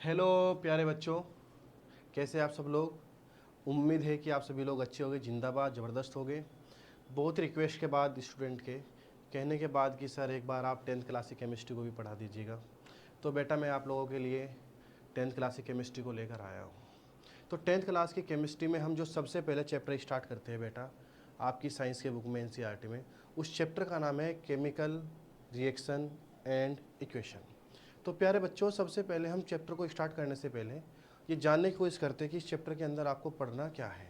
Hello प्यारे बच्चों, कैसे आप सब लोग। उम्मीद है कि आप सभी लोग अच्छे होंगे, जिंदाबाद, ज़बरदस्त होंगे। बहुत रिक्वेस्ट के बाद स्टूडेंट के कहने के बाद कि सर एक बार आप 10th क्लास की केमिस्ट्री को भी पढ़ा दीजिएगा, तो बेटा मैं आप लोगों के लिए 10th क्लास की केमिस्ट्री को लेकर आया हूँ। तो 10th क्लास की केमिस्ट्री में हम जो सबसे पहले चैप्टर स्टार्ट करते हैं बेटा, आपकी साइंस के बुक में एनसीईआरटी में, उस चैप्टर का नाम है केमिकल रिएक्शन एंड इक्वेशन। तो प्यारे बच्चों, सबसे पहले हम चैप्टर को स्टार्ट करने से पहले ये जानने की कोशिश करते हैं कि इस चैप्टर के अंदर आपको पढ़ना क्या है।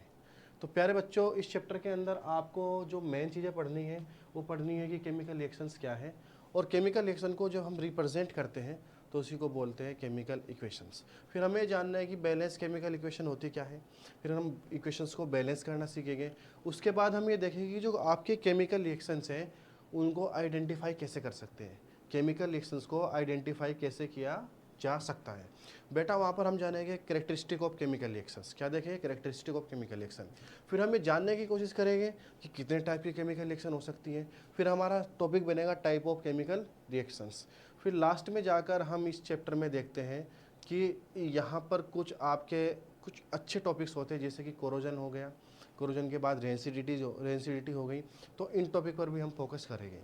तो प्यारे बच्चों, इस चैप्टर के अंदर आपको जो मेन चीज़ें पढ़नी है वो पढ़नी है कि केमिकल रिएक्शंस क्या है, और केमिकल रिएक्शन को जब हम रिप्रेजेंट करते हैं तो उसी को बोलते हैं केमिकल इक्वेशंस। फिर हमें जानना है कि बैलेंस केमिकल इक्वेशन होती क्या है, फिर हम इक्वेशंस को बैलेंस करना सीखेंगे। उसके बाद हम ये देखेंगे कि जो आपके केमिकल रिएक्शंस हैं उनको आइडेंटिफाई कैसे कर सकते हैं, केमिकल रिएक्शंस को आइडेंटिफाई कैसे किया जा सकता है। बेटा वहाँ पर हम जानेंगे कैरेक्टरिस्टिक ऑफ केमिकल रिएक्शंस। क्या देखेंगे? Characteristic of chemical reaction. फिर हम ये जानने की कोशिश करेंगे कि कितने टाइप की केमिकल रिएक्शन हो सकती है। फिर हमारा टॉपिक बनेगा टाइप ऑफ केमिकल रिएक्शंस। फिर लास्ट में जाकर हम इस चैप्टर में देखते हैं कि यहाँ पर कुछ आपके कुछ अच्छे टॉपिक्स होते हैं, जैसे कि कोरोजन हो गया, कोरोजन के बाद रेंसिडिटी हो गई। तो इन टॉपिक पर भी हम फोकस करेंगे।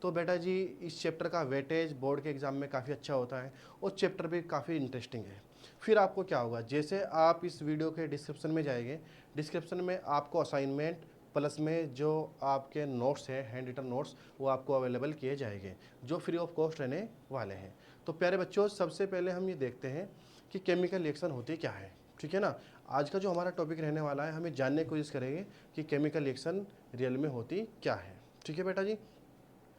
तो बेटा जी, इस चैप्टर का वेटेज बोर्ड के एग्ज़ाम में काफ़ी अच्छा होता है और चैप्टर भी काफ़ी इंटरेस्टिंग है। फिर आपको क्या होगा, जैसे आप इस वीडियो के डिस्क्रिप्शन में जाएंगे, डिस्क्रिप्शन में आपको असाइनमेंट प्लस में जो आपके नोट्स हैं, हैंड रिटन नोट्स, वो आपको अवेलेबल किए जाएंगे, जो फ्री ऑफ कॉस्ट रहने वाले हैं। तो प्यारे बच्चों, सबसे पहले हम ये देखते हैं कि केमिकल रिएक्शन होती क्या है। ठीक है ना। आज का जो हमारा टॉपिक रहने वाला है, हमें जानने की कोशिश करेंगे कि केमिकल रिएक्शन रियल में होती क्या है। ठीक है बेटा जी।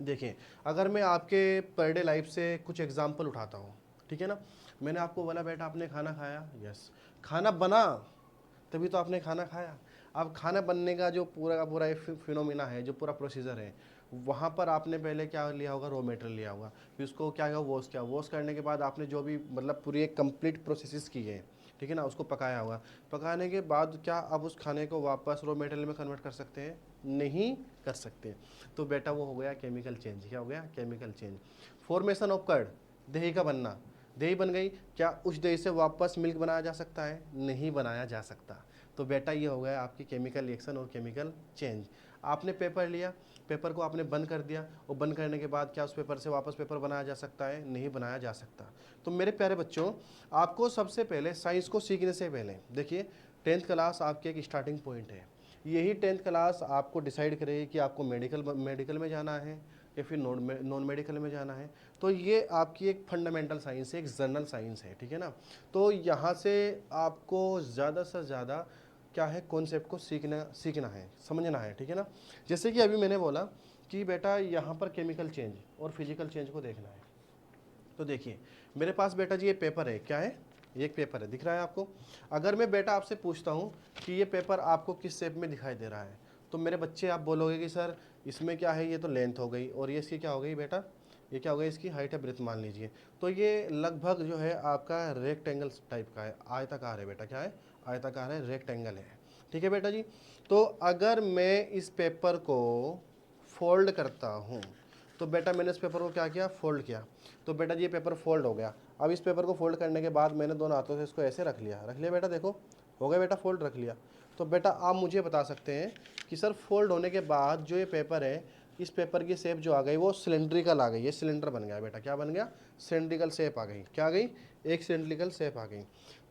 देखिए, अगर मैं आपके पर डे लाइफ से कुछ एग्जांपल उठाता हूँ, ठीक है ना। मैंने आपको बोला बेटा आपने खाना खाया, यस, खाना बना तभी तो आपने खाना खाया। अब खाना बनने का जो पूरा का पूरा फिनोमिना है, जो पूरा प्रोसीजर है, वहाँ पर आपने पहले क्या लिया होगा, रॉ मटेरियल लिया होगा, फिर उसको क्या किया, वॉश किया, वॉश करने के बाद आपने जो भी मतलब पूरी एक कंप्लीट प्रोसेस की है, ठीक है ना, उसको पकाया होगा। पकाने के बाद क्या अब उस खाने को वापस रॉ मटेरियल में कन्वर्ट कर सकते हैं? नहीं कर सकते। तो बेटा वो हो गया केमिकल चेंज। क्या हो गया? Chemical change. Formation of curd, दही का बनना, दही बन गई, क्या उस दही से वापस मिल्क बनाया जा सकता है? नहीं बनाया जा सकता। तो बेटा ये हो गया आपकी केमिकल रिएक्शन और केमिकल चेंज। आपने पेपर लिया, पेपर को आपने बंद कर दिया, और बंद करने के बाद क्या उस पेपर से वापस पेपर बनाया जा सकता है? नहीं बनाया जा सकता। तो मेरे प्यारे बच्चों, आपको सबसे पहले साइंस को सीखने से पहले देखिए, 10th क्लास आपकी एक स्टार्टिंग पॉइंट है। यही 10th क्लास आपको डिसाइड करेगी कि आपको मेडिकल में जाना है या फिर नॉन मेडिकल में जाना है। तो ये आपकी एक फंडामेंटल साइंस है, एक जनरल साइंस है, ठीक है ना। तो यहाँ से आपको ज़्यादा से ज़्यादा क्या है, कॉन्सेप्ट को सीखना है, समझना है, ठीक है ना। जैसे कि अभी मैंने बोला कि बेटा यहाँ पर केमिकल चेंज और फिजिकल चेंज को देखना है। तो देखिए, मेरे पास बेटा जी ये पेपर है। क्या है? ये एक पेपर है, दिख रहा है आपको। अगर मैं बेटा आपसे पूछता हूँ कि ये पेपर आपको किस शेप में दिखाई दे रहा है, तो मेरे बच्चे आप बोलोगे कि सर इसमें क्या है, ये तो लेंथ हो गई, और ये इसकी क्या हो गई बेटा, ये क्या हो गई, इसकी हाइट है, ब्रेथ मान लीजिए। तो ये लगभग जो है आपका रेक्टेंगल टाइप का है, आयताकार है बेटा। क्या है? आयताकार है, रेक्टेंगल है। ठीक है बेटा जी। तो अगर मैं इस पेपर को फोल्ड करता हूँ, तो बेटा मैंने इस पेपर को क्या किया, फोल्ड किया, तो बेटा जी ये पेपर फोल्ड हो गया। अब इस पेपर को फोल्ड करने के बाद मैंने दोनों हाथों से इसको ऐसे रख लिया बेटा, देखो हो गया बेटा, फोल्ड रख लिया। तो बेटा आप मुझे बता सकते हैं कि सर फोल्ड होने के बाद जो ये पेपर है, इस पेपर की शेप जो आ गई वो सिलेंड्रिकल आ गई, ये सिलेंडर बन गया बेटा। क्या बन गया? सिलेंड्रिकल शेप आ गई। क्या आ गई? एक सिलेंड्रिकल शेप आ गई।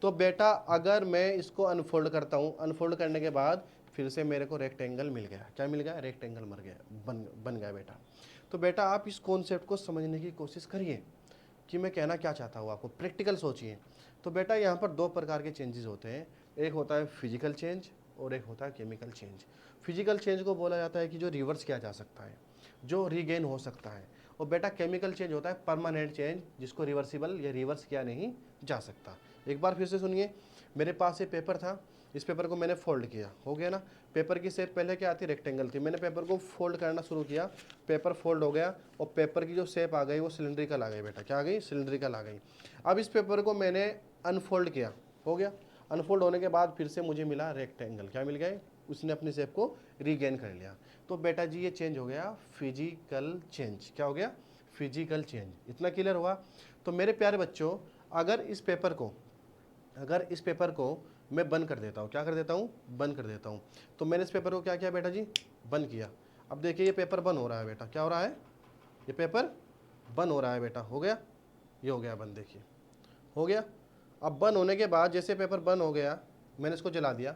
तो बेटा अगर मैं इसको अनफोल्ड करता हूँ, अनफोल्ड करने के बाद फिर से मेरे को रेक्टेंगल मिल गया। क्या मिल गया? रेक्टेंगल मर गया, बन गया बेटा। तो बेटा आप इस कॉन्सेप्ट को समझने की कोशिश करिए कि मैं कहना क्या चाहता हूँ, आपको प्रैक्टिकल सोचिए। तो बेटा यहाँ पर दो प्रकार के चेंजेस होते हैं, एक होता है फिजिकल चेंज और एक होता है केमिकल चेंज। फिजिकल चेंज को बोला जाता है कि जो रिवर्स किया जा सकता है, जो रीगेन हो सकता है। और बेटा केमिकल चेंज होता है परमानेंट चेंज, जिसको रिवर्सिबल या रिवर्स किया नहीं जा सकता। एक बार फिर से सुनिए, मेरे पास ये पेपर था, इस पेपर को मैंने फोल्ड किया, हो गया ना। पेपर की शेप पहले क्या आती, रेक्टेंगल थी, मैंने पेपर को फोल्ड करना शुरू किया, पेपर फोल्ड हो गया, और पेपर की जो शेप आ गई वो सिलेंड्रिकल आ गई बेटा। क्या आ गई? सिलेंड्रिकल आ गई। अब इस पेपर को मैंने अनफोल्ड किया, हो गया। अनफोल्ड होने के बाद फिर से मुझे मिला रेक्टेंगल। क्या मिल गए? उसने अपनी शेप को रीगेन कर लिया। तो बेटा जी ये चेंज हो गया फिजिकल चेंज। क्या हो गया? Physical change. इतना क्लियर हुआ? तो मेरे प्यारे बच्चों, अगर इस पेपर को मैं बंद कर देता हूँ, क्या कर देता हूँ, बंद कर देता हूँ। तो मैंने इस पेपर को क्या किया बेटा जी, बंद किया। अब देखिए ये पेपर बंद हो रहा है बेटा, क्या हो रहा है, ये पेपर बंद हो रहा है बेटा, हो गया, ये हो गया बंद, देखिए हो गया। अब बंद होने के बाद जैसे पेपर बंद हो गया, मैंने इसको जला दिया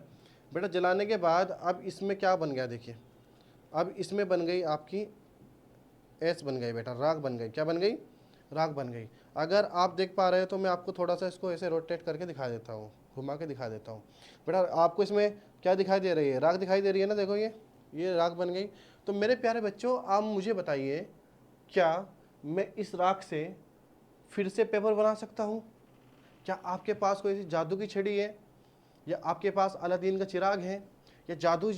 बेटा। जलाने के बाद अब इसमें क्या बन गया, देखिए अब इसमें बन गई आपकी एस बन गई बेटा, राख बन गई, क्या बन गई, राख बन गई। अगर आप देख पा रहे हो तो मैं आपको थोड़ा सा इसको ऐसे रोटेट करके दिखा देता हूँ, घुमा के दिखा देता हूँ बेटा। आपको इसमें क्या दिखाई दे रही है, राख दिखाई दे रही है ना, देखो ये राख बन गई। तो मेरे प्यारे बच्चों, आप मुझे बताइए, क्या मैं इस राख से फिर से पेपर बना सकता हूँ? क्या आपके पास कोई ऐसी जादू की छड़ी है, या आपके पास अलादीन का चिराग है, या जादुई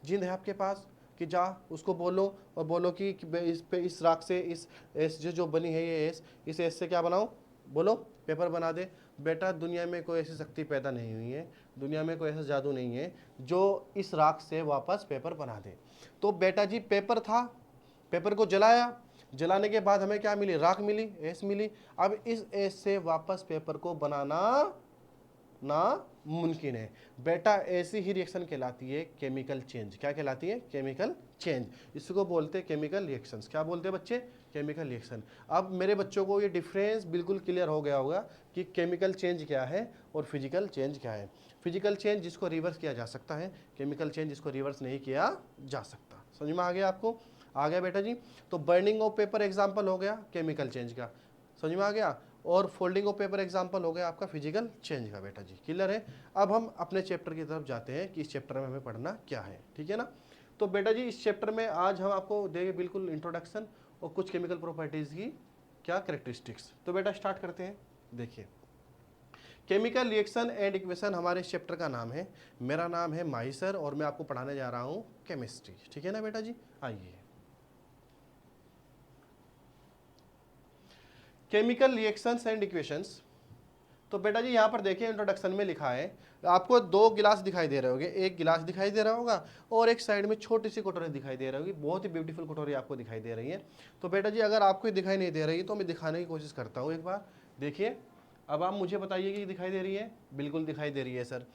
जिंद है आपके पास कि जा उसको बोलो और बोलो कि इस राख से इस एस जो बनी है ये इस एस से क्या बनाओ, बोलो पेपर बना दे। बेटा दुनिया में कोई ऐसी शक्ति पैदा नहीं हुई है, दुनिया में कोई ऐसा जादू नहीं है जो इस राख से वापस पेपर बना दे। तो बेटा जी पेपर था, पेपर को जलाया, जलाने के बाद हमें क्या मिली, राख मिली, एस मिली। अब इस एस से वापस पेपर को बनाना ना मुमकिन है बेटा। ऐसी ही रिएक्शन कहलाती है केमिकल चेंज। क्या कहलाती है, केमिकल चेंज। इसको बोलते हैं केमिकल रिएक्शंस। क्या बोलते हैं बच्चे, केमिकल रिएक्शन। अब मेरे बच्चों को ये डिफरेंस बिल्कुल क्लियर हो गया होगा कि केमिकल चेंज क्या है और फिजिकल चेंज क्या है। फिजिकल चेंज जिसको रिवर्स किया जा सकता है, केमिकल चेंज जिसको रिवर्स नहीं किया जा सकता। समझ में आ गया आपको, आ गया बेटा जी। तो बर्निंग ऑफ पेपर एग्जाम्पल हो गया केमिकल चेंज का, समझ में आ गया। और फोल्डिंग ऑफ पेपर एग्जाम्पल हो गया आपका फिजिकल चेंज का बेटा जी, क्लियर है। अब हम अपने चैप्टर की तरफ जाते हैं कि इस चैप्टर में हमें पढ़ना क्या है, ठीक है ना। तो बेटा जी इस चैप्टर में आज हम आपको देंगे बिल्कुल इंट्रोडक्शन और कुछ केमिकल प्रॉपर्टीज की क्या कैरेक्टरिस्टिक्स। तो बेटा स्टार्ट करते हैं। देखिए केमिकल रिएक्शन एंड इक्वेशन हमारे इस चैप्टर का नाम है। मेरा नाम है माही सर और मैं आपको पढ़ाने जा रहा हूँ केमिस्ट्री, ठीक है ना बेटा जी। आइए केमिकल रिएक्शंस एंड इक्वेशंस। तो बेटा जी यहाँ पर देखिए इंट्रोडक्शन में लिखा है, आपको दो गिलास दिखाई दे रहे होंगे, एक गिलास दिखाई दे रहा होगा और एक साइड में छोटी सी कटोरी दिखाई दे रही होगी। बहुत ही ब्यूटीफुल कटोरी आपको दिखाई दे रही है। तो बेटा जी अगर आपको दिखाई नहीं दे रही है तो मैं दिखाने की कोशिश करता हूँ एक बार। देखिए अब आप मुझे बताइए कि दिखाई दे रही है, बिल्कुल दिखाई दे रही है सर।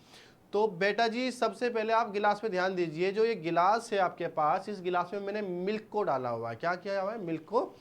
तो बेटा जी सबसे पहले आप गिलास पे ध्यान दीजिए। जो ये गिलास है आपके पास, इस गिलास में मैंने मिल्क को डाला हुआ है। क्या किया हुआ है, मिल्क को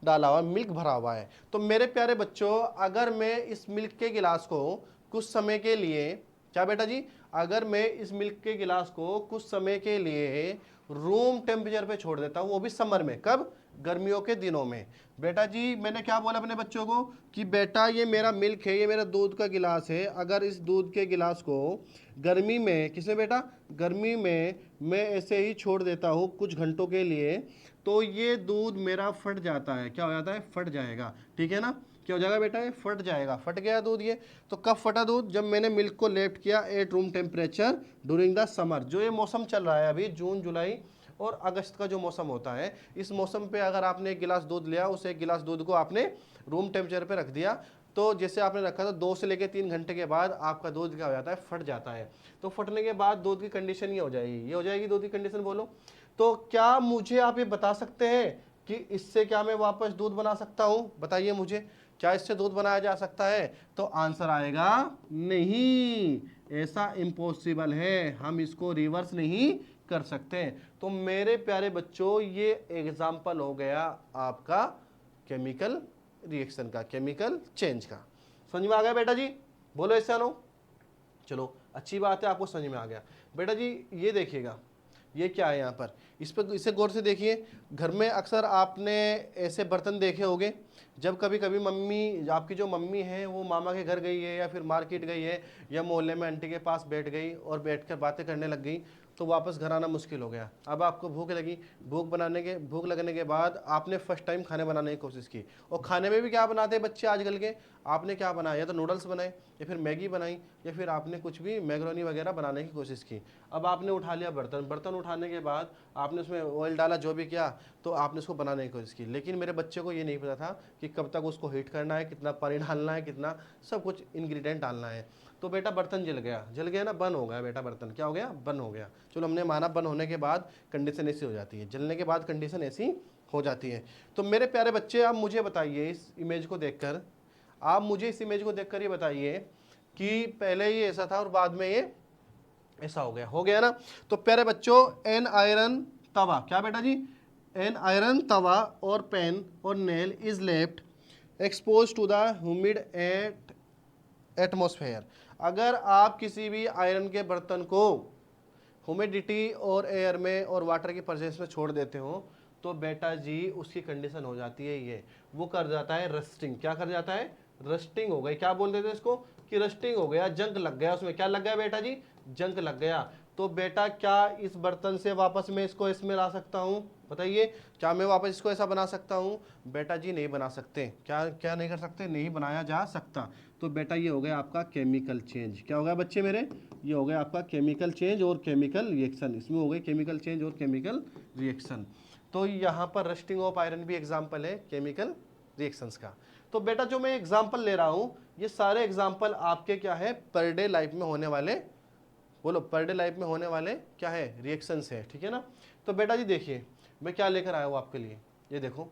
डाला हुआ, मिल्क भरा हुआ है। तो मेरे प्यारे बच्चों अगर मैं इस मिल्क के गिलास को कुछ समय के लिए, क्या बेटा जी, अगर मैं इस मिल्क के गिलास को कुछ समय के लिए रूम टेम्परेचर पे छोड़ देता हूं, वो भी समर में, कब, गर्मियों के दिनों में। बेटा जी मैंने क्या बोला अपने बच्चों को कि बेटा ये मेरा मिल्क है, ये मेरा दूध का गिलास है। अगर इस दूध के गिलास को गर्मी में, किसमें बेटा, गर्मी में मैं ऐसे ही छोड़ देता हूँ कुछ घंटों के लिए, तो ये दूध मेरा फट जाता है। क्या हो जाता है, फट जाएगा, ठीक है ना। क्या हो जाएगा बेटा, ये फट जाएगा, फट गया दूध ये। तो कब फटा दूध, जब मैंने मिल्क को लेफ्ट किया at room temperature during the summer. जो ये मौसम चल रहा है अभी, जून जुलाई और अगस्त का जो मौसम होता है, इस मौसम पे अगर आपने एक गिलास दूध लिया, उस एक गिलास दूध को आपने रूम टेम्परेचर पे रख दिया, तो जैसे आपने रखा था 2 से लेकर 3 घंटे के बाद आपका दूध क्या हो जाता है, फट जाता है। तो फटने के बाद दूध की कंडीशन ये हो जाएगी, ये हो जाएगी दूध की कंडीशन, बोलो। तो क्या मुझे आप ये बता सकते हैं कि इससे क्या मैं वापस दूध बना सकता हूं, बताइए मुझे, क्या इससे दूध बनाया जा सकता है? तो आंसर आएगा नहीं, ऐसा इम्पॉसिबल है, हम इसको रिवर्स नहीं कर सकते। तो मेरे प्यारे बच्चों ये एग्जाम्पल हो गया आपका केमिकल रिएक्शन का, केमिकल चेंज का। समझ में आ गया बेटा जी, बोलो ऐसा नो। चलो अच्छी बात है, आपको समझ में आ गया। बेटा जी ये देखिएगा, ये क्या है यहाँ पर, इस पर इसे गौर से देखिए। घर में अक्सर आपने ऐसे बर्तन देखे होंगे, जब कभी कभी मम्मी, आपकी जो मम्मी है वो मामा के घर गई है या फिर मार्केट गई है या मोहल्ले में आंटी के पास बैठ गई और बैठकर बातें करने लग गई, तो वापस घर आना मुश्किल हो गया। अब आपको भूख लगी, भूख लगने के बाद आपने फर्स्ट टाइम खाने बनाने की कोशिश की, और खाने में भी क्या बनाते हैं बच्चे आजकल के, आपने क्या बनाया, या तो नूडल्स बनाए या फिर मैगी बनाई या फिर आपने कुछ भी मैक्रोनी वगैरह बनाने की कोशिश की। अब आपने उठा लिया बर्तन उठाने के बाद आपने उसमें ऑयल डाला, जो भी किया, तो आपने उसको बनाने की कोशिश की। लेकिन मेरे बच्चे को ये नहीं पता था कि कब तक उसको हीट करना है, कितना पानी डालना है, कितना सब कुछ इंग्रेडिएंट डालना है। तो बेटा बर्तन जल गया ना, बंद हो गया बेटा, बर्तन क्या हो गया, बंद हो गया। चलो हमने माना बंद होने के बाद कंडीशन ऐसी हो जाती है, जलने के बाद कंडीशन ऐसी हो जाती है। तो मेरे प्यारे बच्चे आप मुझे बताइए, इस इमेज को देखकर आप मुझे इस इमेज को देखकर ये बताइए कि पहले ये ऐसा था और बाद में ये ऐसा हो गया ना। तो प्यारे बच्चों, एन आयरन तवा, क्या बेटा जी, एन आयरन तवा और पेन और nail is left expose to the humid at atmosphere. अगर आप किसी भी आयरन के बर्तन को ह्यूमिडिटी और एयर में और वाटर की प्रेजेंस में छोड़ देते हो तो बेटा जी उसकी कंडीशन हो जाती है ये, वो कर जाता है रस्टिंग। क्या कर जाता है, रस्टिंग हो गई। क्या बोल देते हैं इसको कि रस्टिंग हो गया, जंग लग गया उसमें। क्या लग गया बेटा जी, जंग लग गया। तो बेटा क्या इस बर्तन से वापस मैं इसको इसमें ला सकता हूँ, बताइए, क्या मैं वापस इसको ऐसा बना सकता हूँ? बेटा जी नहीं बना सकते। क्या क्या नहीं कर सकते, नहीं बनाया जा सकता। तो बेटा ये हो गया आपका केमिकल चेंज। क्या हो गया बच्चे मेरे, ये हो गया आपका केमिकल चेंज और केमिकल रिएक्शन। इसमें हो गई केमिकल चेंज और केमिकल रिएक्शन। तो यहाँ पर रस्टिंग ऑफ आयरन भी एग्जाम्पल है केमिकल रिएक्शंस का। तो बेटा जो मैं एग्जाम्पल ले रहा हूँ ये सारे एग्जाम्पल आपके क्या है, पर डे लाइफ में होने वाले, बोलो पर डे लाइफ में होने वाले क्या है, रिएक्शंस है, ठीक है ना। तो बेटा जी देखिए मैं क्या लेकर आया हूँ आपके लिए, ये देखो,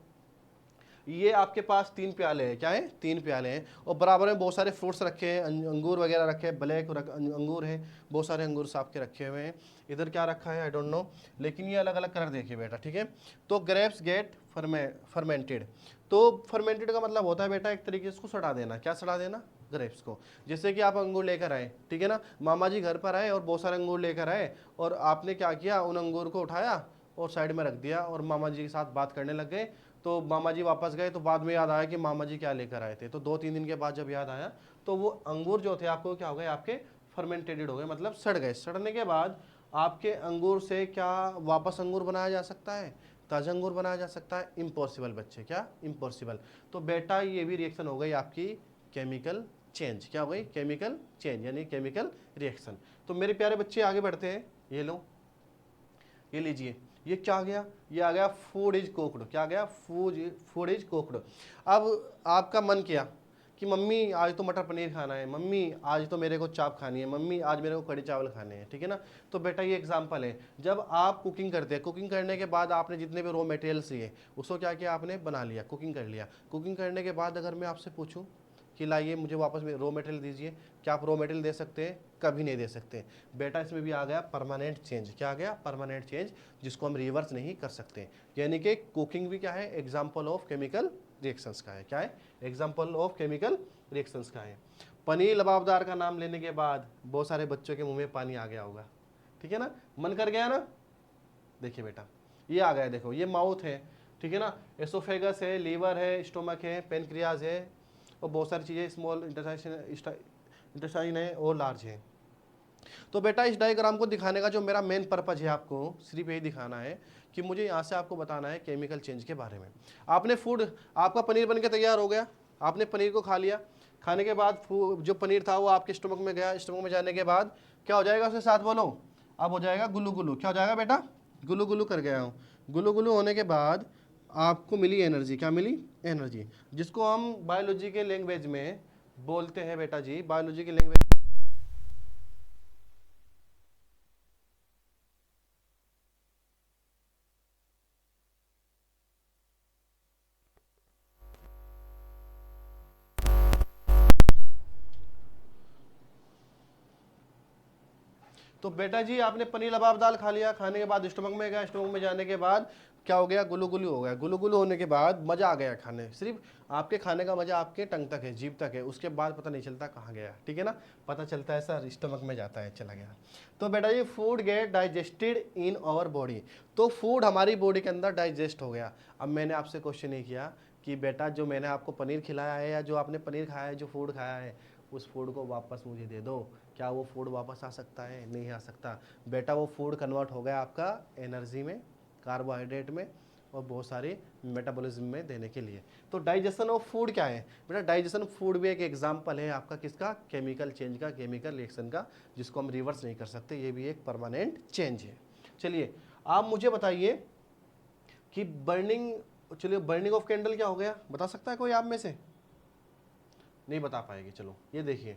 ये आपके पास 3 प्याले हैं। क्या है, 3 प्याले हैं और बराबर में बहुत सारे फ्रूट्स रखे हैं, अंगूर वगैरह रखे हैं, ब्लैक अंगूर हैं, बहुत सारे अंगूर साफ के रखे हुए हैं। इधर क्या रखा है आई डोंट नो, लेकिन ये अलग अलग कलर देखिए बेटा, ठीक है। तो ग्रेप्स गेट फर्मेंटेड। तो फर्मेंटेड का मतलब होता है बेटा एक तरीके से उसको सड़ा देना। क्या सड़ा देना, ग्रेप्स को। जैसे कि आप अंगूर लेकर आए, ठीक है ना, मामा जी घर पर आए और बहुत सारे अंगूर लेकर आए और आपने क्या किया, उन अंगूर को उठाया और साइड में रख दिया और मामा जी के साथ बात करने लग गए। तो मामा जी वापस गए तो बाद में याद आया कि मामा जी क्या लेकर आए थे। तो 2-3 दिन के बाद जब याद आया तो वो अंगूर जो थे आपको क्या हो गए, आपके फर्मेंटेड हो गए, मतलब सड़ गए। सड़ने के बाद आपके अंगूर से क्या वापस अंगूर बनाया जा सकता है, ताज़ा अंगूर बनाया जा सकता है? इम्पॉसिबल बच्चे, क्या इम्पॉसिबल। तो बेटा ये भी रिएक्शन हो गई आपकी केमिकल चेंज। क्या हो गई, केमिकल चेंज यानी केमिकल रिएक्शन। तो मेरे प्यारे बच्चे आगे बढ़ते हैं, ये लो, ये लीजिए, ये क्या आ गया, ये आ गया फूड इज कुक्ड। क्या आ गया, फूड इज कुक्ड। अब आपका मन किया कि मम्मी आज तो मटर पनीर खाना है, मम्मी आज तो मेरे को चाप खानी है, मम्मी आज मेरे को कड़ी चावल खाने हैं, ठीक है ना। तो बेटा ये एग्जांपल है, जब आप कुकिंग करते हैं, कुकिंग करने के बाद आपने जितने भी रॉ मटेरियल्स लिए उसको क्या किया, आपने बना लिया, कुकिंग कर लिया। कुकिंग करने के बाद अगर मैं आपसे पूछूं कि लाइए मुझे वापस रॉ मटेरियल दीजिए, क्या आप रॉ मटेरियल दे सकते हैं? कभी नहीं दे सकते। बेटा इसमें भी आ गया परमानेंट चेंज। क्या आ गया, परमानेंट चेंज, जिसको हम रिवर्स नहीं कर सकते। यानी कि कुकिंग भी क्या है, एग्जाम्पल ऑफ केमिकल रिएक्शंस का है। क्या है, एग्जाम्पल ऑफ केमिकल रिएक्शंस का है। पनीर लबाबदार का नाम लेने के बाद बहुत सारे बच्चों के मुंह में पानी आ गया होगा, ठीक है ना, मन कर गया ना। देखिए बेटा ये आ गया, देखो ये माउथ है, ठीक है ना, एसोफेगस है, लीवर है, स्टोमक है, पेनक्रियाज है और बहुत सारी चीज़ें, स्मॉल इंटेस्टाइन है और लार्ज है। तो बेटा इस डायग्राम को दिखाने का जो मेरा मेन पर्पज है आपको सिर्फ यही दिखाना है कि मुझे यहाँ से आपको बताना है केमिकल चेंज के बारे में। आपने फूड, आपका पनीर बन के तैयार हो गया, आपने पनीर को खा लिया, खाने के बाद जो पनीर था वो आपके स्टमक में गया, स्टमक में जाने के बाद क्या हो जाएगा, उसके साथ बोलो, अब हो जाएगा गुल्लू गुल्लू। क्या हो जाएगा बेटा, गुल्लू गुल्लू कर गया हूँ। गुल्लू गुल्लू होने के बाद आपको मिली एनर्जी। क्या मिली, एनर्जी, जिसको हम बायोलॉजी के लैंग्वेज में बोलते हैं बेटा जी, बायोलॉजी की लैंग्वेज। तो बेटा जी आपने पनीर लबाब दाल खा लिया, खाने के बाद स्टमक में गया, स्टमक में जाने के बाद क्या हो गया, गुल्लू गुल्लू हो गया। गुल्लू गुल्लू होने के बाद मजा आ गया खाने, सिर्फ आपके खाने का मजा आपके टंग तक है, जीभ तक है, उसके बाद पता नहीं चलता कहाँ गया, ठीक है ना। पता चलता है सर स्टमक में जाता है, चला गया। तो बेटा ये food get digested in our body. तो फूड हमारी बॉडी के अंदर डाइजेस्ट हो गया। अब मैंने आपसे क्वेश्चन नहीं किया कि बेटा जो मैंने आपको पनीर खिलाया है या जो आपने पनीर खाया है, जो फूड खाया है, उस फूड को वापस मुझे दे दो। क्या वो फूड वापस आ सकता है? नहीं आ सकता। बेटा वो फूड कन्वर्ट हो गया आपका एनर्जी में, कार्बोहाइड्रेट में और बहुत सारे मेटाबॉलिज्म में देने के लिए। तो डाइजेशन ऑफ फूड क्या है बेटा, डाइजेशन फूड भी एक एग्जांपल है आपका किसका, केमिकल चेंज का, केमिकल रिएक्शन का, जिसको हम रिवर्स नहीं कर सकते। ये भी एक परमानेंट चेंज है। चलिए आप मुझे बताइए कि बर्निंग, चलिए बर्निंग ऑफ कैंडल क्या हो गया, बता सकता है कोई आप में से? नहीं बता पाएगी। चलो ये देखिए,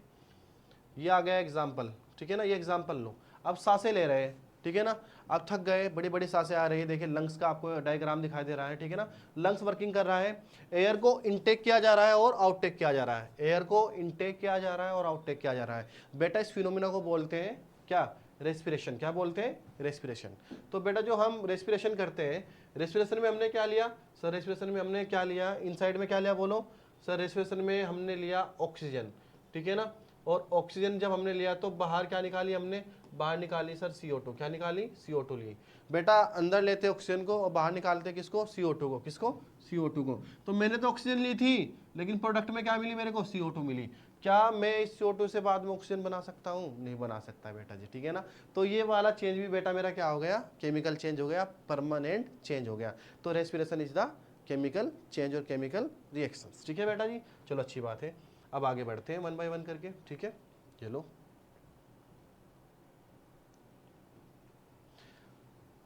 ये आ गया एग्जाम्पल, ठीक है ना, ये एग्जाम्पल लो। अब सांसें ले रहे हैं, ठीक है ना। आप थक गए, बड़ी बड़ी सांसें आ रही है, देखिए लंग्स का आपको डायग्राम दिखाई दे रहा है, ठीक है ना। लंग्स वर्किंग कर रहा है, एयर को इनटेक किया जा रहा है और आउटटेक किया जा रहा है, एयर को इनटेक किया जा रहा है और आउटटेक किया जा रहा है। बेटा इस फिनोमिना को बोलते हैं क्या, रेस्पिरेशन। क्या बोलते हैं, रेस्पिरेशन। तो बेटा जो हम रेस्पिरेशन करते हैं, रेस्पिरेशन में हमने क्या लिया सर, रेस्पिरेशन में हमने क्या लिया, इनसाइड में क्या लिया बोलो सर, रेस्पिरेशन में हमने लिया ऑक्सीजन, ठीक है ना। और ऑक्सीजन जब हमने लिया तो बाहर क्या निकाली हमने, बाहर निकाली सर CO2। क्या निकाली, CO2 ली। बेटा अंदर लेते ऑक्सीजन को और बाहर निकालते किसको, CO2 को। किसको, CO2 को। तो मैंने तो ऑक्सीजन ली थी, लेकिन प्रोडक्ट में क्या मिली मेरे को, CO2 मिली। क्या मैं इस CO2 से बाद में ऑक्सीजन बना सकता हूँ, नहीं बना सकता बेटा जी, ठीक है ना। तो ये वाला चेंज भी बेटा मेरा क्या हो गया, केमिकल चेंज हो गया, परमानेंट चेंज हो गया। तो respiration is the chemical change और केमिकल रिएक्शंस, ठीक है बेटा जी। चलो अच्छी बात है, अब आगे बढ़ते हैं वन बाय वन करके, ठीक है। चलो,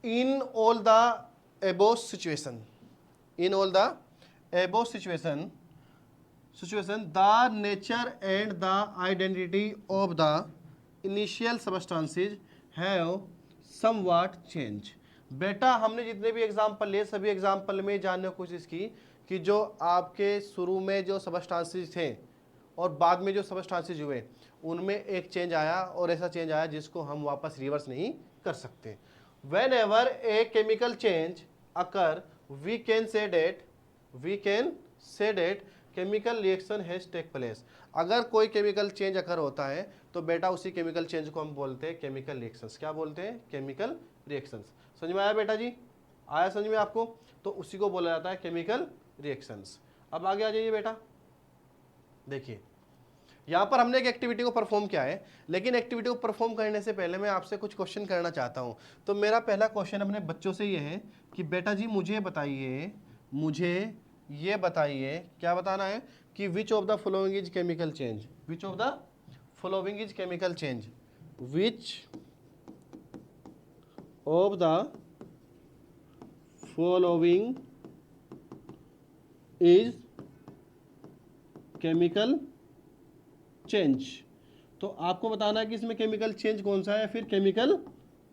in all the above situation, in all the above situation, the nature and the identity of the initial substances have somewhat changed। बेटा हमने जितने भी एग्जाम्पल लिए, सभी एग्जाम्पल में जानने की कोशिश की कि जो आपके शुरू में जो सबस्टांसेस थे और बाद में जो सबस्टांसेस हुए, उनमें एक चेंज आया, और ऐसा चेंज आया जिसको हम वापस रिवर्स नहीं कर सकते। Whenever a chemical change occur, we can say that chemical reaction has take place। अगर कोई केमिकल चेंज अकर होता है तो बेटा उसी केमिकल चेंज को हम बोलते हैं केमिकल रिएक्शंस। क्या बोलते हैं, केमिकल रिएक्शंस। समझ में आया बेटा जी, आया समझ में आपको। तो उसी को बोला जाता है केमिकल रिएक्शंस। अब आगे आ जाइए बेटा, देखिए यहाँ पर हमने एक एक्टिविटी को परफॉर्म किया है, लेकिन एक्टिविटी को परफॉर्म करने से पहले मैं आपसे कुछ क्वेश्चन करना चाहता हूँ। तो मेरा पहला क्वेश्चन अपने बच्चों से ये है कि बेटा जी मुझे ये बताइए, क्या बताना है कि which of the following is chemical change, which of the following is chemical change, which of the following is chemical change. तो आपको बताना है कि इसमें केमिकल चेंज कौन सा है, फिर केमिकल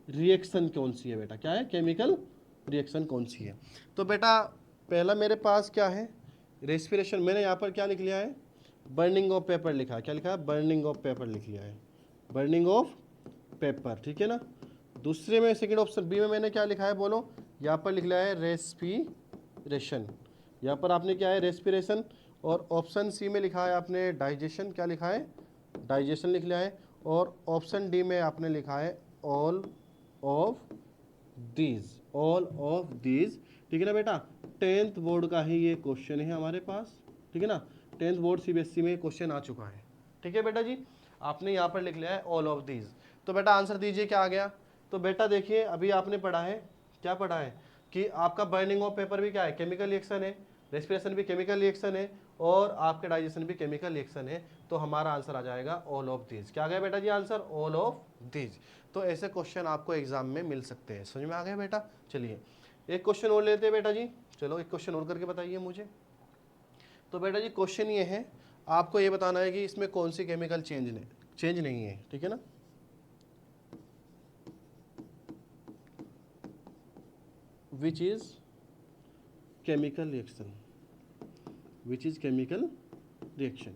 रिएक्शन कौन सी है बेटा, क्या है, केमिकल रिएक्शन कौन सी है। तो बेटा पहला मेरे पास क्या है, रेस्पिरेशन। मैंने यहाँ पर क्या लिख लिया है, बर्निंग ऑफ पेपर लिखा है। क्या लिखा है, बर्निंग ऑफ पेपर लिख लिया है, बर्निंग ऑफ पेपर, ठीक है ना। दूसरे में सेकेंड ऑप्शन बी में मैंने क्या लिखा है बोलो, यहाँ पर लिख लिया है रेस्पिरेशन। यहाँ पर आपने क्या है, रेस्पिरेशन। और ऑप्शन सी में लिखा है आपने डाइजेशन। क्या लिखा है, डाइजेशन लिख लिया है। और ऑप्शन डी में आपने लिखा है all of these, all of these, ठीक है ना बेटा। 10th बोर्ड का ही ये क्वेश्चन है हमारे पास, ठीक है ना। 10th बोर्ड CBSE में क्वेश्चन आ चुका है, ठीक है बेटा जी। आपने यहाँ पर लिख लिया है ऑल ऑफ दीज। तो बेटा आंसर दीजिए क्या आ गया। तो बेटा देखिए अभी आपने पढ़ा है, क्या पढ़ा है कि आपका बर्निंग ऑफ पेपर भी क्या है, केमिकल रिएक्शन है, रेस्पिरेशन भी केमिकल रिएक्शन है, और आपके डाइजेशन भी केमिकल रिएक्शन है। तो हमारा आंसर आ जाएगा ऑल ऑफ दीज। क्या आ गया बेटा जी आंसर, ऑल ऑफ दीज। तो ऐसे क्वेश्चन आपको एग्जाम में मिल सकते हैं, समझ में आ गया बेटा। चलिए एक क्वेश्चन और लेते हैं बेटा जी, चलो एक क्वेश्चन और करके बताइए मुझे। तो बेटा जी क्वेश्चन ये है, आपको ये बताना है कि इसमें कौन सी केमिकल चेंज नहीं है, ठीक है ना। Which is chemical reaction, which is chemical reaction.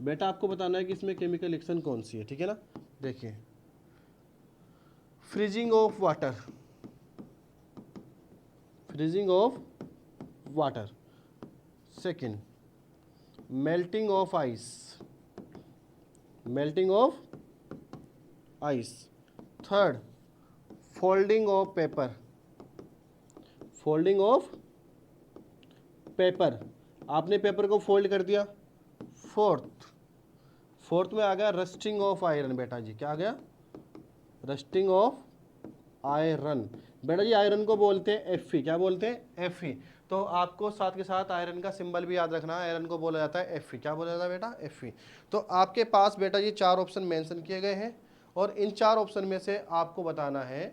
बेटा आपको बताना है कि इसमें केमिकल रिएक्शन कौन सी है, ठीक है ना। देखिए freezing of water, freezing of water. Second melting of ice, melting of ice. Third folding of paper, folding of paper, आपने पेपर को फोल्ड कर दिया। फोर्थ में आ गया रस्टिंग ऑफ आयरन। बेटा जी क्या आ गया, रस्टिंग ऑफ आयरन। बेटा जी आयरन को बोलते हैं Fe। क्या बोलते हैं, Fe। तो आपको साथ के साथ आयरन का सिंबल भी याद रखना है, आयरन को बोला जाता है Fe। क्या बोला जाता है बेटा, Fe। तो आपके पास बेटा जी 4 ऑप्शन मेंशन किए गए हैं, और इन 4 ऑप्शन में से आपको बताना है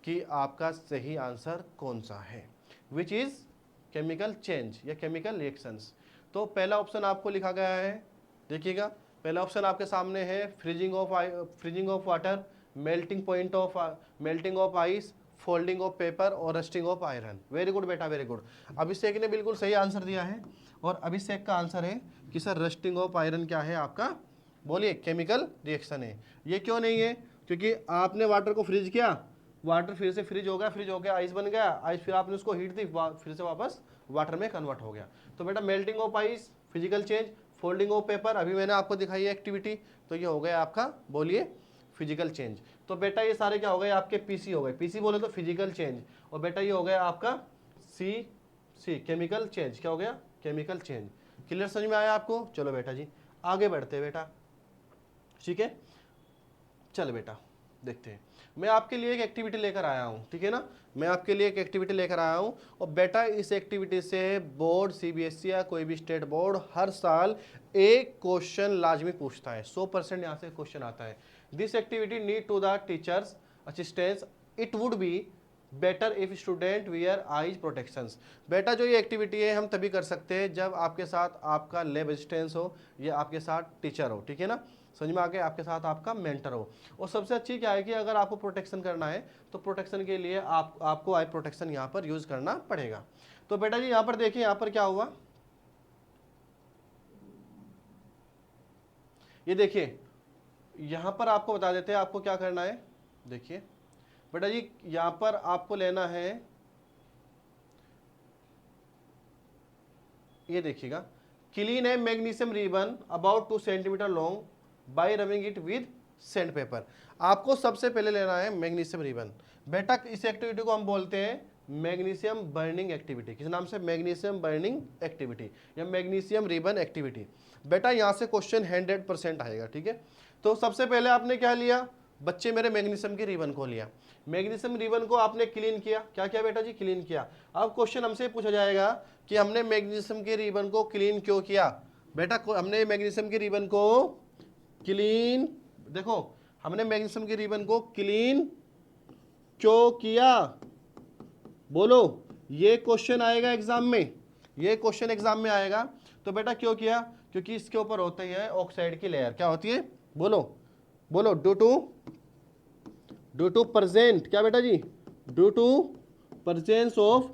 कि आपका सही आंसर कौन सा है, विच इज केमिकल चेंज या केमिकल रिएक्शंस। तो पहला ऑप्शन आपको लिखा गया है, देखिएगा पहला ऑप्शन आपके सामने है freezing of water melting of ice, folding of paper और rusting of iron. Very good बेटा, वेरी गुड। अभिषेक ने बिल्कुल सही आंसर दिया है और अभिषेक का आंसर है कि सर रस्टिंग ऑफ आयरन क्या है आपका, बोलिए, केमिकल रिएक्शन है। ये क्यों नहीं है? क्योंकि आपने वाटर को फ्रीज किया, वाटर फिर से फ्रीज हो गया, फ्रीज हो गया आइस बन गया, आइस फिर आपने उसको हीट दी, फिर से वापस वाटर में कन्वर्ट हो गया। तो बेटा melting of ice physical change, folding of paper अभी मैंने आपको दिखाई है एक्टिविटी, तो ये हो गया आपका, बोलिए, फिजिकल चेंज। तो बेटा ये सारे क्या हो गए आपके पीसी हो गए, पीसी बोले तो फिजिकल चेंज, और बेटा ये हो गया आपका सी केमिकल चेंज। क्या हो गया? Chemical change. क्लियर समझ में आया आपको? चलो बेटा जी आगे बढ़ते हैं बेटा, ठीक है। चल बेटा देखते हैं, मैं आपके लिए एक एक्टिविटी लेकर आया हूँ, ठीक है ना, मैं आपके लिए एक एक्टिविटी लेकर आया हूँ। और बेटा इस एक्टिविटी से बोर्ड सीबीएसई या कोई भी स्टेट बोर्ड हर साल एक क्वेश्चन लाजमी पूछता है, 100% यहाँ से क्वेश्चन आता है। This activity need to the teachers assistance, it would be better if student wear eyes protections. बेटा जो ये एक्टिविटी है हम तभी कर सकते हैं जब आपके साथ आपका लैब असिस्टेंस हो या आपके साथ टीचर हो, ठीक है ना, समझ में आ गया, आपके साथ आपका मेंटर हो। और सबसे अच्छी क्या है कि अगर आपको प्रोटेक्शन करना है तो प्रोटेक्शन के लिए आपको आई प्रोटेक्शन यहाँ पर यूज करना पड़ेगा। तो बेटा जी यहाँ पर देखिए, यहाँ पर क्या हुआ, ये देखिए यहाँ पर आपको बता देते हैं आपको क्या करना है। देखिए बेटा जी यहाँ पर आपको लेना है, ये देखिएगा, क्लीन है magnesium ribbon about 2 centimetre long bye rubbing it with sand paper. आपको सबसे पहले लेना है मैग्नीशियम रिबन। बेटा इस एक्टिविटी को हम बोलते हैं मैग्नीशियम बर्निंग एक्टिविटी। किस नाम से? मैग्नीशियम बर्निंग एक्टिविटी या मैग्नीशियम रिबन एक्टिविटी। बेटा यहाँ से क्वेश्चन 100% आएगा, ठीक है। तो सबसे पहले आपने क्या लिया बच्चे मेरे? मैग्नीशियम के रिबन को लिया, मैग्नीशियम रिबन को आपने क्लीन किया। क्या किया बेटा जी? क्लीन किया। अब क्वेश्चन हमसे पूछा जाएगा कि हमने मैग्नीशियम के रिबन को क्लीन क्यों किया। बेटा हमने मैग्नीशियम के रिबन को क्लीन, देखो हमने मैग्नीशियम के रिबन को क्लीन क्यों किया, बोलो। ये क्वेश्चन आएगा एग्जाम में, ये क्वेश्चन एग्जाम में आएगा। तो बेटा क्यों किया? क्योंकि इसके ऊपर होती है ऑक्साइड की लेयर। क्या होती है? बोलो बोलो। ड्यू टू प्रेजेंट, क्या बेटा जी? Due to presence of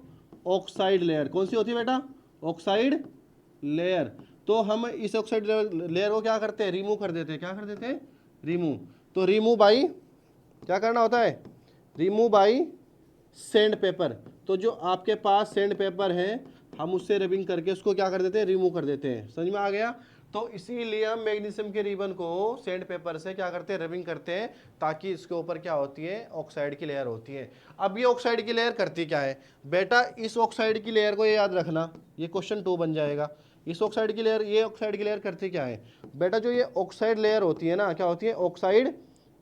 oxide layer. कौन सी होती है बेटा? Oxide layer. तो हम इस ऑक्साइड लेयर को क्या करते हैं? रिमूव कर देते हैं। क्या कर देते हैं? रिमूव। तो रिमूव बाई, क्या करना होता है? Remove by sand paper. तो जो आपके पास सैंड पेपर है हम उससे रबिंग करके उसको क्या कर देते हैं? रिमूव कर देते हैं। समझ में आ गया? तो इसीलिए हम मैग्नीशियम के रिबन को सैंड पेपर से क्या करते हैं? रबिंग करते हैं, ताकि इसके ऊपर क्या होती है? ऑक्साइड की लेयर होती है। अब ये ऑक्साइड की लेयर करती क्या है बेटा? इस ऑक्साइड की लेयर को ये याद रखना, ये क्वेश्चन 2 बन जाएगा। इस ऑक्साइड की लेयर, ये ऑक्साइड की लेयर करती क्या है बेटा? जो ये ऑक्साइड लेयर होती है ना, क्या होती है? ऑक्साइड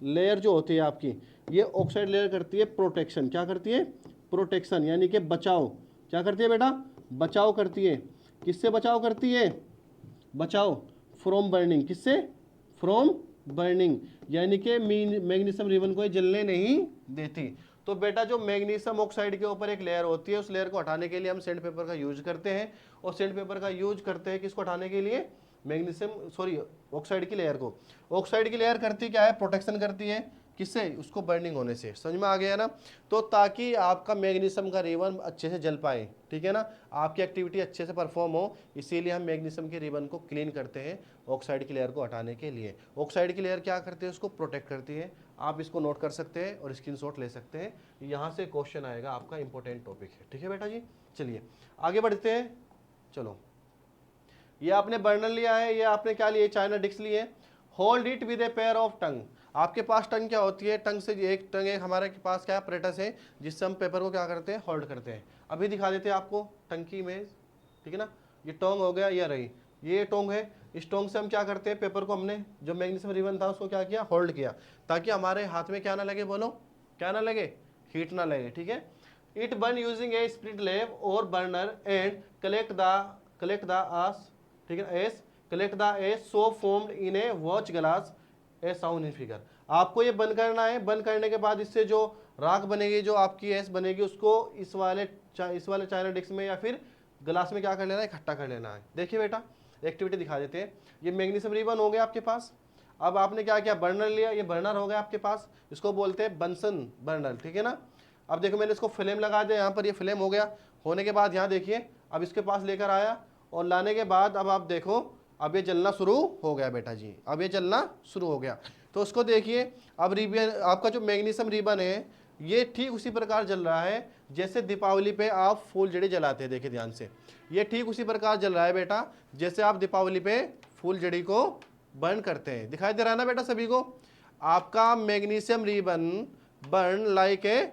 लेयर जो होती है आपकी, ये ऑक्साइड लेयर करती है प्रोटेक्शन। क्या करती है? प्रोटेक्शन, यानी कि बचाव। क्या करती है बेटा? बचाव करती है। किससे बचाव करती है? बचाओ फ्रॉम बर्निंग। किससे? फ्रॉम बर्निंग, यानी कि मैग्नीशियम रिबन को जलने नहीं देती। तो बेटा जो मैग्नीशियम ऑक्साइड के ऊपर एक लेयर होती है, उस लेयर को हटाने के लिए हम सैंड पेपर का यूज करते हैं। और सैंड पेपर का यूज करते हैं किसको हटाने के लिए? मैग्नीशियम, सॉरी, ऑक्साइड की लेयर को। ऑक्साइड की लेयर करती क्या है? प्रोटेक्शन करती है। किससे? उसको बर्निंग होने से। समझ में आ गया ना? तो ताकि आपका मैग्नीशियम का रिबन अच्छे से जल पाए, ठीक है ना, आपकी एक्टिविटी अच्छे से परफॉर्म हो, इसीलिए हम मैग्नीशियम के रिबन को क्लीन करते हैं ऑक्साइड की लेयर को हटाने के लिए। ऑक्साइड की लेयर क्या करती है? उसको प्रोटेक्ट करती है। आप इसको नोट कर सकते हैं और स्क्रीनशॉट ले सकते हैं, यहाँ से क्वेश्चन आएगा, आपका इंपॉर्टेंट टॉपिक है, ठीक है बेटा जी। चलिए आगे बढ़ते हैं। चलो ये आपने बर्नर लिया है, ये आपने क्या लिए? चाइना डिस्क लिए। Hold it with a pair of tongue. आपके पास टंग क्या होती है? टंग से एक टंग, एक हमारे पास क्या अपरेटस है जिससे हम पेपर को क्या करते हैं? होल्ड करते हैं। अभी दिखा देते हैं आपको टंग की इमेज, ठीक है ना। ये टोंग हो गया, ये रही, ये टोंग है। इस टोंग से हम क्या करते हैं? पेपर को हमने जो मैग्नीशियम रिबन था उसको क्या किया? होल्ड किया, ताकि हमारे हाथ में क्या ना लगे, बोलो, क्या ना लगे? हीट ना लगे, ठीक है। It burn using A split lab और बर्नर एंड कलेक्ट द आस, ठीक है, S collect the S so formed in A watch glass A sound in figure. आपको ये बंद करना है। बंद करने के बाद इससे जो राख बनेगी, जो आपकी एस बनेगी, उसको इस वाले चाइना डिस्क में या फिर ग्लास में क्या कर लेना है? इकट्ठा कर लेना है। देखिए बेटा एक्टिविटी दिखा देते हैं। ये मैग्नीशियम रिबन हो गया आपके पास। अब आपने क्या किया, बर्नर लिया, ये बर्नर हो गया आपके पास, इसको बोलते हैं बंसन बर्नर, ठीक है ना। अब देखो मैंने इसको फ्लेम लगा दिया, यहाँ पर ये फ्लेम हो गया। होने के बाद यहाँ देखिए, अब इसके पास लेकर आया और लाने के बाद अब आप देखो, अब ये जलना शुरू हो गया बेटा जी, अब ये जलना शुरू हो गया। तो उसको देखिए, अब रिबन, आपका जो मैग्नीशियम रिबन है ये ठीक उसी प्रकार जल रहा है जैसे दीपावली पे आप फूलझड़ी जलाते हैं। देखिए ध्यान से, ये ठीक उसी प्रकार जल रहा है बेटा जैसे आप दीपावली पे फूलझड़ी को बर्न करते हैं। दिखाई दे रहा है ना बेटा सभी को, आपका magnesium ribbon burn like a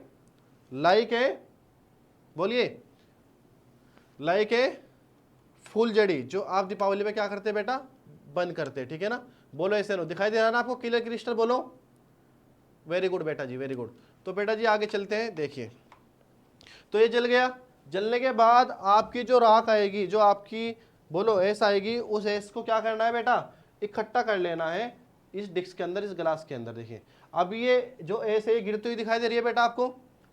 बोलिए, लाइक ए फूलझड़ी, जो आप दीपावली पे क्या करते हैं बेटा, बंद करते हैं, ठीक है ना। बोलो ऐसे नो, दिखाई दे रहा है ना आपको, क्लियर क्रिस्टल, बोलो। वेरी गुड बेटा जी, वेरी गुड। तो बेटा जी आगे चलते हैं, देखिए तो ये जल गया। जलने के बाद आपकी जो राख आएगी, जो आपकी बोलो एस आएगी, उस एस को क्या करना है बेटा, इकट्ठा कर लेना है इस डिस्क के अंदर, इस ग्लास के अंदर। देखिए अब ये जो एस है ये गिरती हुई दिखाई दे रही है बेटा आपको,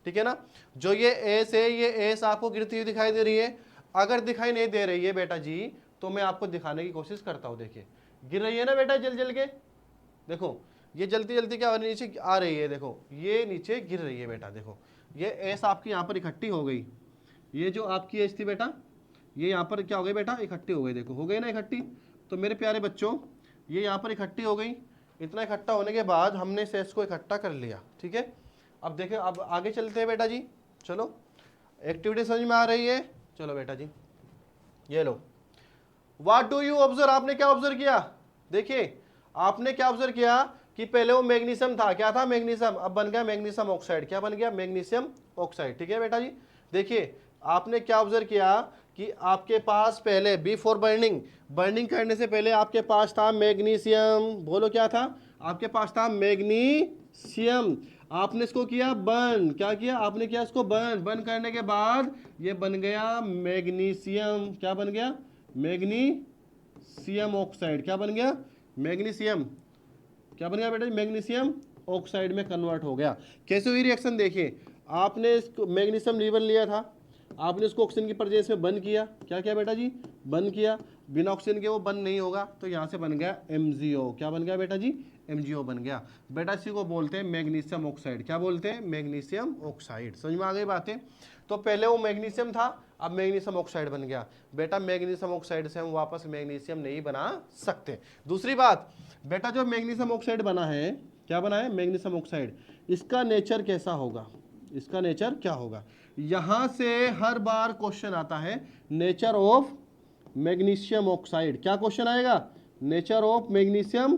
ठीक है ना। जो ये एस है, ये एस आपको गिरती हुई दिखाई दे रही है। अगर दिखाई नहीं दे रही है बेटा जी तो मैं आपको दिखाने की कोशिश करता हूँ। देखिए गिर रही है ना बेटा, जल जल के, देखो ये जलती जलती क्या नीचे आ रही है, देखो ये नीचे गिर रही है बेटा। देखो ये एस आपकी यहाँ पर इकट्ठी हो गई, ये जो आपकी एस थी बेटा ये यहाँ पर क्या हो गई बेटा, इकट्ठी हो गई। देखो हो गई ना इकट्ठी। तो मेरे प्यारे बच्चों ये यहाँ पर इकट्ठी हो गई। इतना इकट्ठा होने के बाद हमने इस एस को इकट्ठा कर लिया, ठीक है। अब देखिए अब आगे चलते हैं बेटा जी, चलो एक्टिविटी समझ में आ रही है। चलो बेटा जी ये लो, व्हाट डू यू ऑब्जर्व, आपने क्या ऑब्जर्व किया, देखिए आपने क्या ऑब्जर्व किया कि पहले वो मैग्नीशियम था, क्या था मैग्नीशियम, अब बन गया मैग्नीशियम ऑक्साइड, क्या बन गया मैग्नीशियम ऑक्साइड, ठीक है बेटा जी। देखिए आपने क्या ऑब्जर्व किया कि आपके पास पहले बिफोर बर्निंग, बर्निंग करने से पहले आपके पास था मैग्नीशियम, बोलो क्या था, आपके पास था मैग्नीशियम। आपने इसको किया बर्न, क्या किया आपने, किया इसको बर्न, बर्न करने के बाद ये बन गया मैग्नीशियम, क्या बन गया मैग्नीशियम ऑक्साइड, क्या बन गया मैग्नीशियम, क्या बन गया बेटा मैग्नीशियम ऑक्साइड में कन्वर्ट हो गया। कैसे हुई रिएक्शन, देखिए आपने इसको मैग्नीशियम रिबन लिया था, आपने इसको ऑक्सीजन की प्रेजेंस में बंद किया, क्या किया बेटा जी बंद किया, बिना ऑक्सीजन के वो बंद नहीं होगा, तो यहाँ से बन गया MgO, क्या बन गया बेटा जी MgO बन गया बेटा। इसी को बोलते हैं मैग्नीशियम ऑक्साइड, क्या बोलते हैं मैग्नीशियम ऑक्साइड। समझ में आ गई बातें। तो पहले वो मैग्नीशियम था, अब मैग्नीशियम ऑक्साइड बन गया बेटा। मैग्नीशियम ऑक्साइड से हम वापस मैग्नीशियम नहीं बना सकते। दूसरी बात बेटा, जो मैग्नीशियम ऑक्साइड बना है, क्या बना है मैग्नीशियम ऑक्साइड, इसका नेचर कैसा होगा, इसका नेचर क्या होगा। यहां से हर बार क्वेश्चन आता है नेचर ऑफ मैग्नीशियम ऑक्साइड, क्या क्वेश्चन आएगा, नेचर ऑफ मैग्नीशियम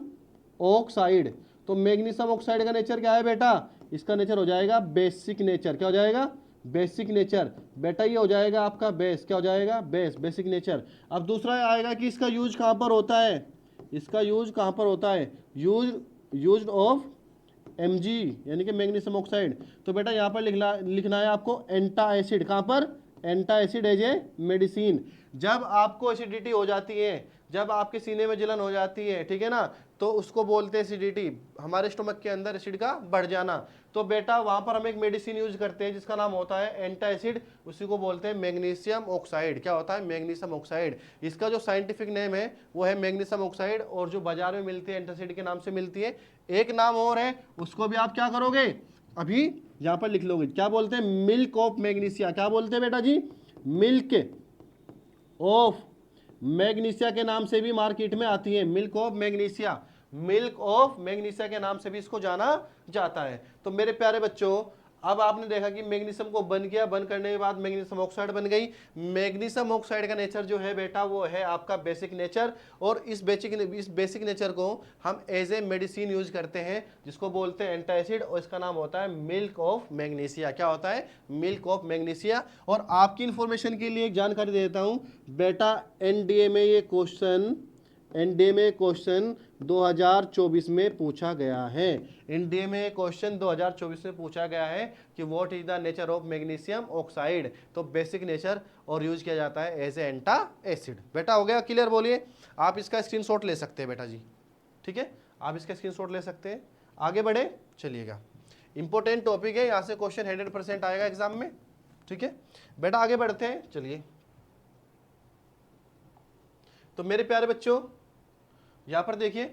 ऑक्साइड। तो मैग्नीशियम ऑक्साइड का नेचर क्या है बेटा, इसका नेचर हो जाएगा बेसिक नेचर, क्या हो जाएगा बेसिक नेचर बेटा, ये हो जाएगा आपका बेस, क्या हो जाएगा बेस, बेसिक नेचर। अब दूसरा आएगा कि इसका यूज कहां पर होता है, इसका यूज कहां पर होता है, यूज ऑफ Mg यानी कि मैग्नीशियम ऑक्साइड। तो बेटा यहाँ पर लिखना है आपको एंटा एसिड, कहाँ पर एंटा एसिड एज ए मेडिसिन। जब आपको एसिडिटी हो जाती है, जब आपके सीने में जलन हो जाती है, ठीक है ना, तो उसको बोलते हैं एसिडिटी, हमारे स्टोमक के अंदर एसिड का बढ़ जाना। तो बेटा वहां पर हम एक मेडिसिन यूज करते हैं जिसका नाम होता है एंटा एसिड, उसी को बोलते हैं मैग्नीशियम ऑक्साइड। क्या होता है मैग्नीशियम ऑक्साइड। इसका जो साइंटिफिक नेम है वो है मैग्नीशियम ऑक्साइड, और जो बाजार में मिलती है एंटासिड के नाम से मिलती है। एक नाम और है, उसको भी आप क्या करोगे अभी यहां पर लिख लोगे, क्या बोलते हैं मिल्क ऑफ मैग्नीशिया, क्या बोलते हैं बेटा जी मिल्क ऑफ मैग्नीशिया के नाम से भी मार्केट में आती है, milk of magnesia, milk of magnesia के नाम से भी इसको जाना जाता है। तो मेरे प्यारे बच्चों अब आपने देखा कि मैग्नीशियम को बंद किया, बंद करने के बाद मैग्नीशियम ऑक्साइड बन गई। मैग्नीशियम ऑक्साइड का नेचर जो है बेटा वो है आपका बेसिक नेचर, और इस बेसिक नेचर को हम एज ए मेडिसिन यूज करते हैं जिसको बोलते हैं एंटासिड, और इसका नाम होता है मिल्क ऑफ मैग्नीशिया। क्या होता है मिल्क ऑफ मैग्नीशिया। और आपकी इंफॉर्मेशन के लिए एक जानकारी देता हूं बेटा, एनडीए में ये क्वेश्चन 2024 में पूछा गया है। एनडीए में क्वेश्चन 2024 में पूछा गया है कि what is the nature of magnesium oxide. तो बेसिक नेचर और यूज किया जाता है एज ए एंटा एसिड। बेटा हो गया क्लियर, बोलिए। आप इसका स्क्रीनशॉट ले सकते हैं बेटा जी, ठीक है, आप इसका स्क्रीनशॉट ले सकते हैं। आगे बढ़े चलिएगा, इंपॉर्टेंट टॉपिक है, यहाँ से क्वेश्चन 100% आएगा एग्जाम में, ठीक है बेटा। आगे बढ़ते हैं, चलिए। तो मेरे प्यारे बच्चों यहां पर देखिए,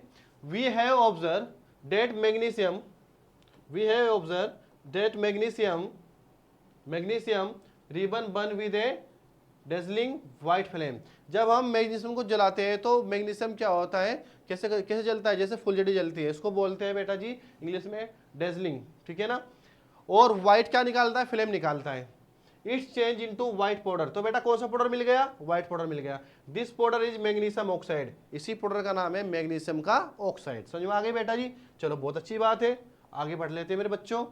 we have observe that magnesium, we have observe that magnesium ribbon burn with a dazzling white flame. जब हम मैग्नीशियम को जलाते हैं तो मैग्नीशियम क्या होता है, कैसे कैसे जलता है, जैसे फुलझड़ी जलती है, इसको बोलते हैं बेटा जी इंग्लिश में डेजलिंग, ठीक है ना। और व्हाइट क्या निकालता है, फ्लेम निकालता है। It's change into white powder, तो बेटा कौन सा पाउडर मिल गया, व्हाइट पाउडर मिल गया। This powder is magnesium oxide, इसी पाउडर का नाम है मैग्नीशियम का ऑक्साइड। समझ में आ गई बेटा जी, चलो बहुत अच्छी बात है, आगे बढ़ लेते हैं मेरे बच्चों।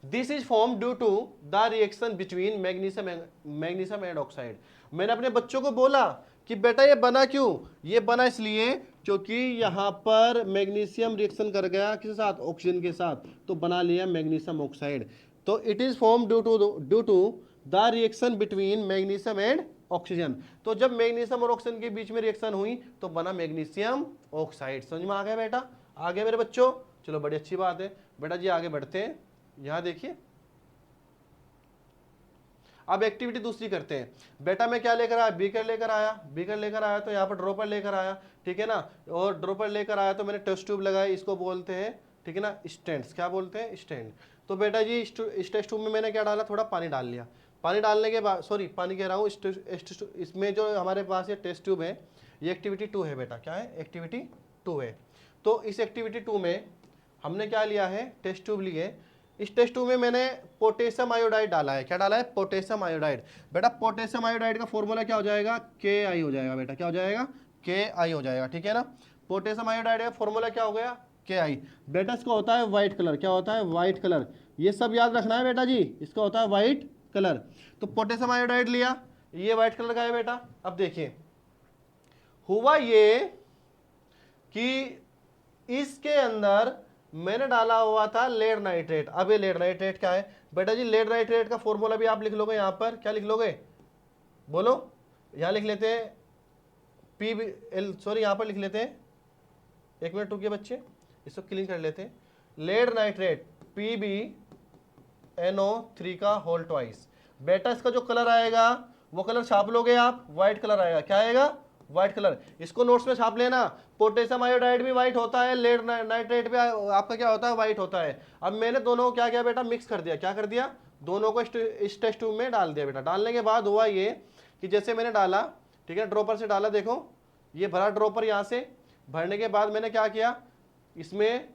This is form due to the reaction between magnesium and oxide. मैंने अपने बच्चों को बोला कि बेटा ये बना क्यों, ये बना इसलिए क्योंकि यहां पर मैग्नीशियम रिएक्शन कर गया किसके साथ, ऑक्सीजन के साथ, तो बना लिया मैग्नीशियम ऑक्साइड। तो it is form due to the reaction between magnesium and oxygen. तो जब मैग्नीशियम और ऑक्सीजन के बीच में रिएक्शन हुई तो बना मैग्नीशियम ऑक्साइड। समझ में आ गया बेटा, आ गया मेरे बच्चों, चलो बड़ी अच्छी बात है बेटा जी, आगे बढ़ते हैं। यहां देखिए अब एक्टिविटी दूसरी करते हैं। बेटा मैं क्या लेकर आया, बीकर लेकर आया, बीकर लेकर आया तो यहाँ पर ड्रॉपर लेकर आया, ठीक है ना। और ड्रॉपर लेकर आया तो मैंने टेस्ट ट्यूब लगाई, इसको बोलते हैं, ठीक है ना, स्टैंड्स, क्या बोलते हैं, स्टैंड। तो बेटा जी इस टेस्ट ट्यूब में मैंने क्या डाला, थोड़ा पानी डाल लिया। पानी डालने के बाद, सॉरी पानी कह रहा हूँ, इसमें जो हमारे पास ये टेस्ट ट्यूब है, ये एक्टिविटी 2 है बेटा, क्या है, एक्टिविटी 2 है। तो इस एक्टिविटी 2 में हमने क्या लिया है, टेस्ट ट्यूब लिए। इस टेस्ट ट्यूब में मैंने पोटेशियम आयोडाइड डाला है, क्या डाला है, पोटेशियम आयोडाइड। बेटा पोटेशियम आयोडाइड का फॉर्मूला क्या हो जाएगा, Ki हो जाएगा बेटा, क्या हो जाएगा, Ki हो जाएगा, ठीक है ना। पोटेशियम आयोडाइड का फॉर्मूला क्या हो गया, Ki। बेटा इसका होता है व्हाइट कलर, क्या होता है, व्हाइट कलर, ये सब याद रखना है बेटा जी, इसका होता है व्हाइट कलर। तो पोटेशियम आयोडाइड लिया, ये व्हाइट कलर का है बेटा। अब देखिए हुआ ये कि इसके अंदर मैंने डाला हुआ था लेड नाइट्रेट। अब ये लेड नाइट्रेट क्या है बेटा जी, लेड नाइट्रेट का फॉर्मूला भी आप लिख लोगे यहां पर, क्या लिख लोगे, बोलो, यहां लिख लेते हैं PbL, सॉरी यहां पर लिख लेते हैं, एक मिनट रुकिए बच्चे, इसको क्लीन कर लेते हैं। लेड नाइट्रेट PbNO3 का होल ट्वाइस। बेटा इसका जो कलर आएगा वो कलर छाप लोगे आप, व्हाइट कलर आएगा, क्या आएगा, व्हाइट कलर। इसको नोट्स में छाप लेना, पोटेशियम आयोडाइड भी व्हाइट होता है, लेड नाइट्रेट भी आपका क्या होता है, व्हाइट होता है। अब मैंने दोनों को क्या किया बेटा, मिक्स कर दिया, क्या कर दिया, दोनों को इस टेस्ट ट्यूब में डाल दिया बेटा। डालने के बाद हुआ ये कि जैसे मैंने डाला, ठीक है, ड्रॉपर से डाला, देखो ये भरा ड्रॉपर, यहाँ से भरने के बाद मैंने क्या किया, इसमें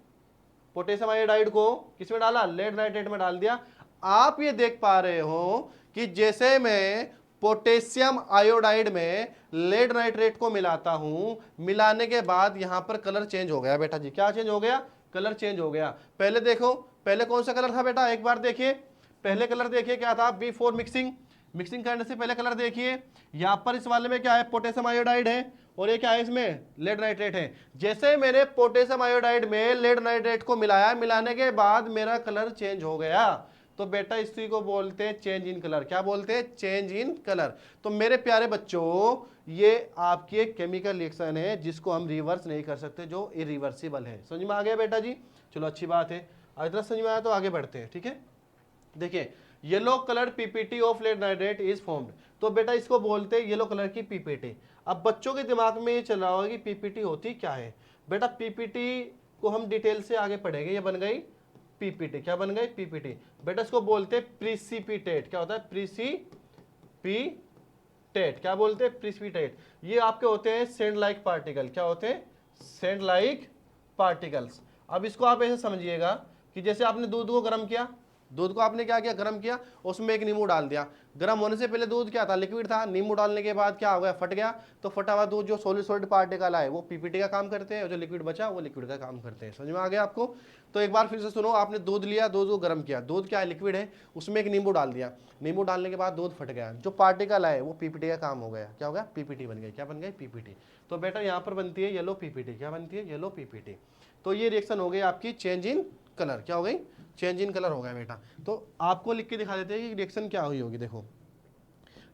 पोटेशियम आयोडाइड को किसमें डाला, लेड नाइट्रेट में डाल दिया। आप ये देख पा रहे हो कि जैसे मैं पोटेशियम आयोडाइड में लेड नाइट्रेट को मिलाता हूं, मिलाने के बाद यहां पर कलर चेंज हो गया बेटा जी, क्या चेंज हो गया, कलर चेंज हो गया। पहले देखो, पहले कौन सा कलर था बेटा, एक बार देखिए, पहले कलर देखिए क्या था, बिफोर मिक्सिंग, मिक्सिंग करने से पहले कलर देखिए। यहां पर इस वाले में क्या है, पोटेशियम आयोडाइड है, और ये क्या है, इसमें लेड नाइट्रेट है। जैसे मैंने पोटेशियम आयोडाइड में लेड नाइट्रेट को मिलाया, मिलाने के बाद मेरा कलर चेंज हो गया। तो बेटा इसी को बोलते हैं चेंज इन कलर, क्या बोलते हैं, चेंज इन कलर। तो मेरे प्यारे बच्चों ये आपकी एक केमिकल रिएक्शन है जिसको हम रिवर्स नहीं कर सकते, जो इरिवर्सिबल है। समझ में आ गया बेटा जी, चलो अच्छी बात है, इतना समझ में आया तो आगे बढ़ते हैं, ठीक है। देखिए yellow colour PPT of lead nitrate is formed, तो बेटा इसको बोलते हैं येलो कलर की पीपीटी। अब बच्चों के दिमाग में ये चल रहा होगा कि पीपीटी होती क्या है। बेटा पीपीटी को हम डिटेल से आगे पढ़ेंगे, ये बन गई पीपीटी, क्या बन गई, पीपीटी। बेटा इसको बोलते हैं प्रीसिपिटेट, क्या होता है, प्रीसिपिटेट, क्या बोलते हैं, प्रीसिपिटेट। ये आपके होते हैं सैंड लाइक पार्टिकल, क्या होते हैं, सैंड लाइक पार्टिकल्स। अब इसको आप ऐसे समझिएगा कि जैसे आपने दूध को गर्म किया, दूध को आपने क्या किया, गर्म किया, उसमें एक नींबू डाल दिया। गर्म होने से पहले दूध क्या था, लिक्विड था, नींबू डालने के बाद क्या हो गया, फट गया। तो फटा हुआ दूध जो सॉलिड पार्टिकल आए वो पीपीटी का काम करते हैं, और जो लिक्विड बचा वो लिक्विड का काम करते हैं। समझ में आ गया आपको। तो एक बार फिर से सुनो, आपने दूध लिया, दूध को गर्म किया, दूध क्या है, लिक्विड है, उसमें एक नींबू डाल दिया, नींबू डालने के बाद दूध फट गया, जो पार्टिकल आए वो पीपीटी का काम हो गया, क्या हो गया, पीपीटी बन गई, क्या बन गई, पीपीटी। तो बेटा यहाँ पर बनती है येलो पीपीटी, क्या बनती है, येलो पीपीटी। तो ये रिएक्शन हो गई आपकी चेंज इन कलर, क्या हो गई, चेंज इन कलर हो गया बेटा। तो आपको लिख के दिखा देते हैं कि रिएक्शन क्या हुई होगी। देखो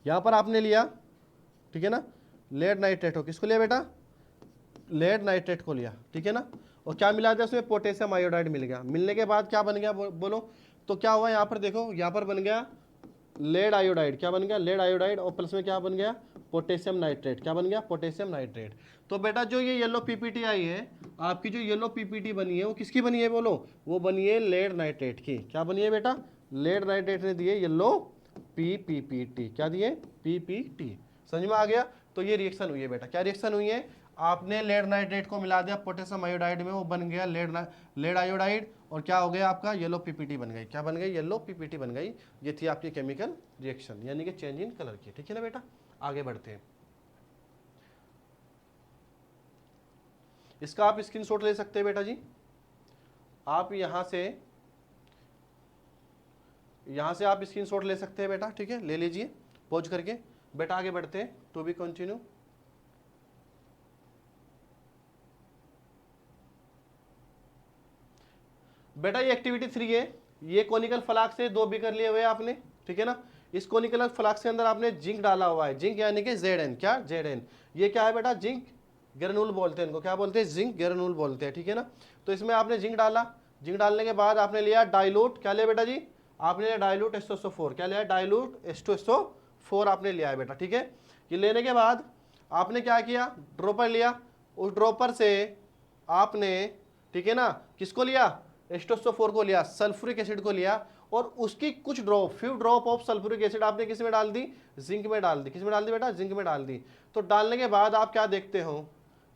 यहाँ पर आपने लिया, ठीक है ना, लेड नाइट्रेट हो, किसको लिया बेटा, लेड नाइट्रेट को लिया, ठीक है ना, और क्या मिला दिया उसमें, पोटेशियम आयोडाइड मिल गया। मिलने के बाद क्या बन गया बोलो, तो क्या हुआ यहाँ पर देखो, यहाँ पर बन गया लेड आयोडाइड, क्या बन गया, लेड आयोडाइड, और प्लस में क्या बन गया, पोटेशियम नाइट्रेट, क्या बन गया, पोटेशियम नाइट्रेट। तो बेटा जो ये येलो पीपीटी आई है, आपकी जो येलो पीपीटी बनी है वो किसकी बनी है बोलो, वो बनी है लेड नाइट्रेट की। क्या बनी है बेटा, लेड नाइट्रेट ने दिए येलो पीपीटी, क्या दिए, पीपीटी। समझ में आ गया। तो ये रिएक्शन हुई है बेटा, क्या रिएक्शन हुई है, आपने लेड नाइट्रेट को मिला दिया पोटेशियम आयोडाइड में, वो बन गया लेड आयोडाइड, और क्या हो गया आपका, येलो पीपीटी बन गई। क्या बन गई, येलो पीपीटी बन गई। ये थी आपकी केमिकल रिएक्शन, यानी कि चेंज इन कलर की। ठीक है ना बेटा, आगे बढ़ते हैं। इसका आप स्क्रीनशॉट ले सकते हैं बेटा जी। आप यहां से आप स्क्रीनशॉट ले सकते हैं बेटा। ठीक है, ले लीजिए पॉज करके। बेटा आगे बढ़ते हैं, टू बी कंटिन्यू। बेटा ये एक्टिविटी 3 है। ये कोनिकल फ्लास्क से 2 बीकर लिए हुए आपने, ठीक है ना। इस कोनिकल फ्लास्क के अंदर आपने जिंक डाला हुआ है, जिंक यानी कि Zn, क्या Zn, ये क्या है बेटा, जिंक ग्रेनुल बोलते हैं इनको, क्या बोलते हैं, जिंक ग्रेनुल बोलते हैं, ठीक है ना। तो इसमें आपने जिंक डाला, जिंक डालने के बाद आपने लिया डाइल्यूट, क्या लिया बेटा जी, आपने लिया डाइल्यूट H2SO4, क्या लिया, डाइल्यूट H2SO4 आपने लिया है बेटा। ठीक है, ये लेने के बाद आपने क्या किया, ड्रॉपर लिया, उस ड्रॉपर से आपने, ठीक है ना, किसको लिया, H2SO4 को लिया, सल्फ्यूरिक एसिड को लिया, और उसकी कुछ drop, few drop of sulphuric acid आपने किस में डाल दी, जिंक में डाल दी। किस में डाल दी बेटा, जिंक में डाल दी। तो डालने के बाद आप क्या देखते हो,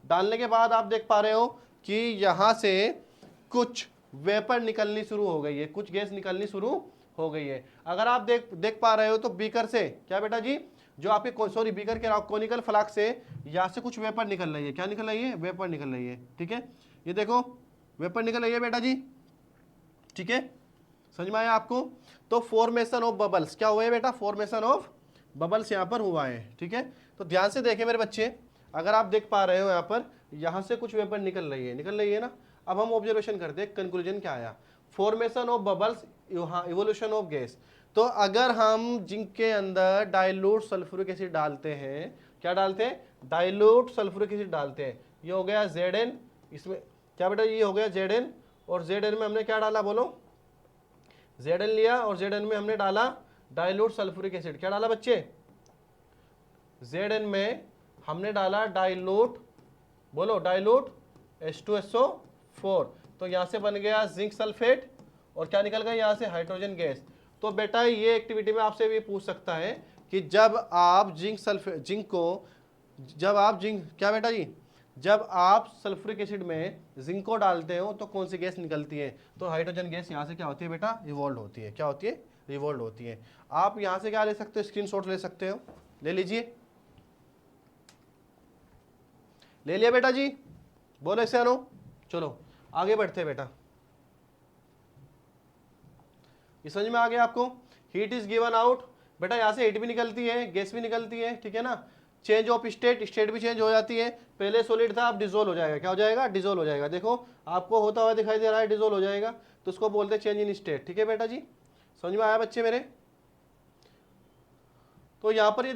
डालने के बाद आप देख पा रहे हो कि यहां से कुछ वेपर निकलनी शुरू हो गई है, कुछ गैस निकलनी शुरू हो गई है। अगर आप देख पा रहे हो तो बीकर से, क्या बेटा जी, जो आपके सॉरी बीकर के कोनिकल फ्लास्क से यहां से कुछ वेपर निकल रही है, क्या निकल रही है, वेपर निकल रही है। ठीक है, ये देखो वेपर निकल रही है बेटा जी। ठीक है, समझ में आया आपको। तो फॉर्मेशन ऑफ बबल्स क्या हुआ है बेटा, फॉर्मेशन ऑफ बबल्स यहाँ पर हुआ है। ठीक है, तो ध्यान से देखें मेरे बच्चे, अगर आप देख पा रहे हो यहाँ पर, यहाँ से कुछ वेपर निकल रही है ना। अब हम ऑब्जर्वेशन करते हैं, कंक्लूजन क्या आया, formation of bubbles, evolution of gas. तो अगर हम जिंक के अंदर डाइल्यूट सल्फ्यूरिक एसिड डालते हैं, क्या डालते हैं, डाइल्यूट सल्फ्यूरिक एसिड डालते हैं, ये हो गया Zn, इसमें क्या बेटा, ये हो गया Zn, और Zn में हमने क्या डाला बोलो, Zn लिया, और Zn में हमने डाला डाइल्यूट सल्फ्यूरिक एसिड, क्या डाला बच्चे, Zn में हमने डाला डाइल्यूट, बोलो डाइल्यूट H2SO4, तो यहां से बन गया जिंक सल्फेट, और क्या निकल गया यहां से, हाइड्रोजन गैस। तो बेटा ये एक्टिविटी में आपसे भी पूछ सकता है कि जब आप जिंक को, जब आप जिंक, क्या बेटा जी, जब आप सल्फ्यूरिक एसिड में जिंक को डालते हो तो कौन सी गैस निकलती है, तो हाइड्रोजन गैस यहाँ से क्या होती है बेटा, रिवॉल्व होती है। क्या होती है, रिवॉल्व होती है। आप यहाँ से क्या ले सकते हो, स्क्रीनशॉट ले सकते हो, ले लीजिए, ले लिया बेटा जी, बोलो इसे आनो। चलो आगे बढ़ते हैं बेटा, ये समझ में आ गया आपको। हीट इज गिवन आउट, बेटा यहाँ से हीट भी निकलती है, गैस भी निकलती है, ठीक है ना। चेंज ऑफ स्टेट, स्टेट भी चेंज हो जाती है, पहले सॉलिड था अब डिजोल्व हो जाएगा, क्या हो जाएगा, डिजोल्व हो जाएगा। देखो आपको होता हुआ दिखाई दे रहा है, डिजोल्व हो जाएगा, तो उसको बोलते हैं चेंज इन स्टेट। ठीक है बेटा जी, समझ में आया बच्चे मेरे। तो यहां पर ये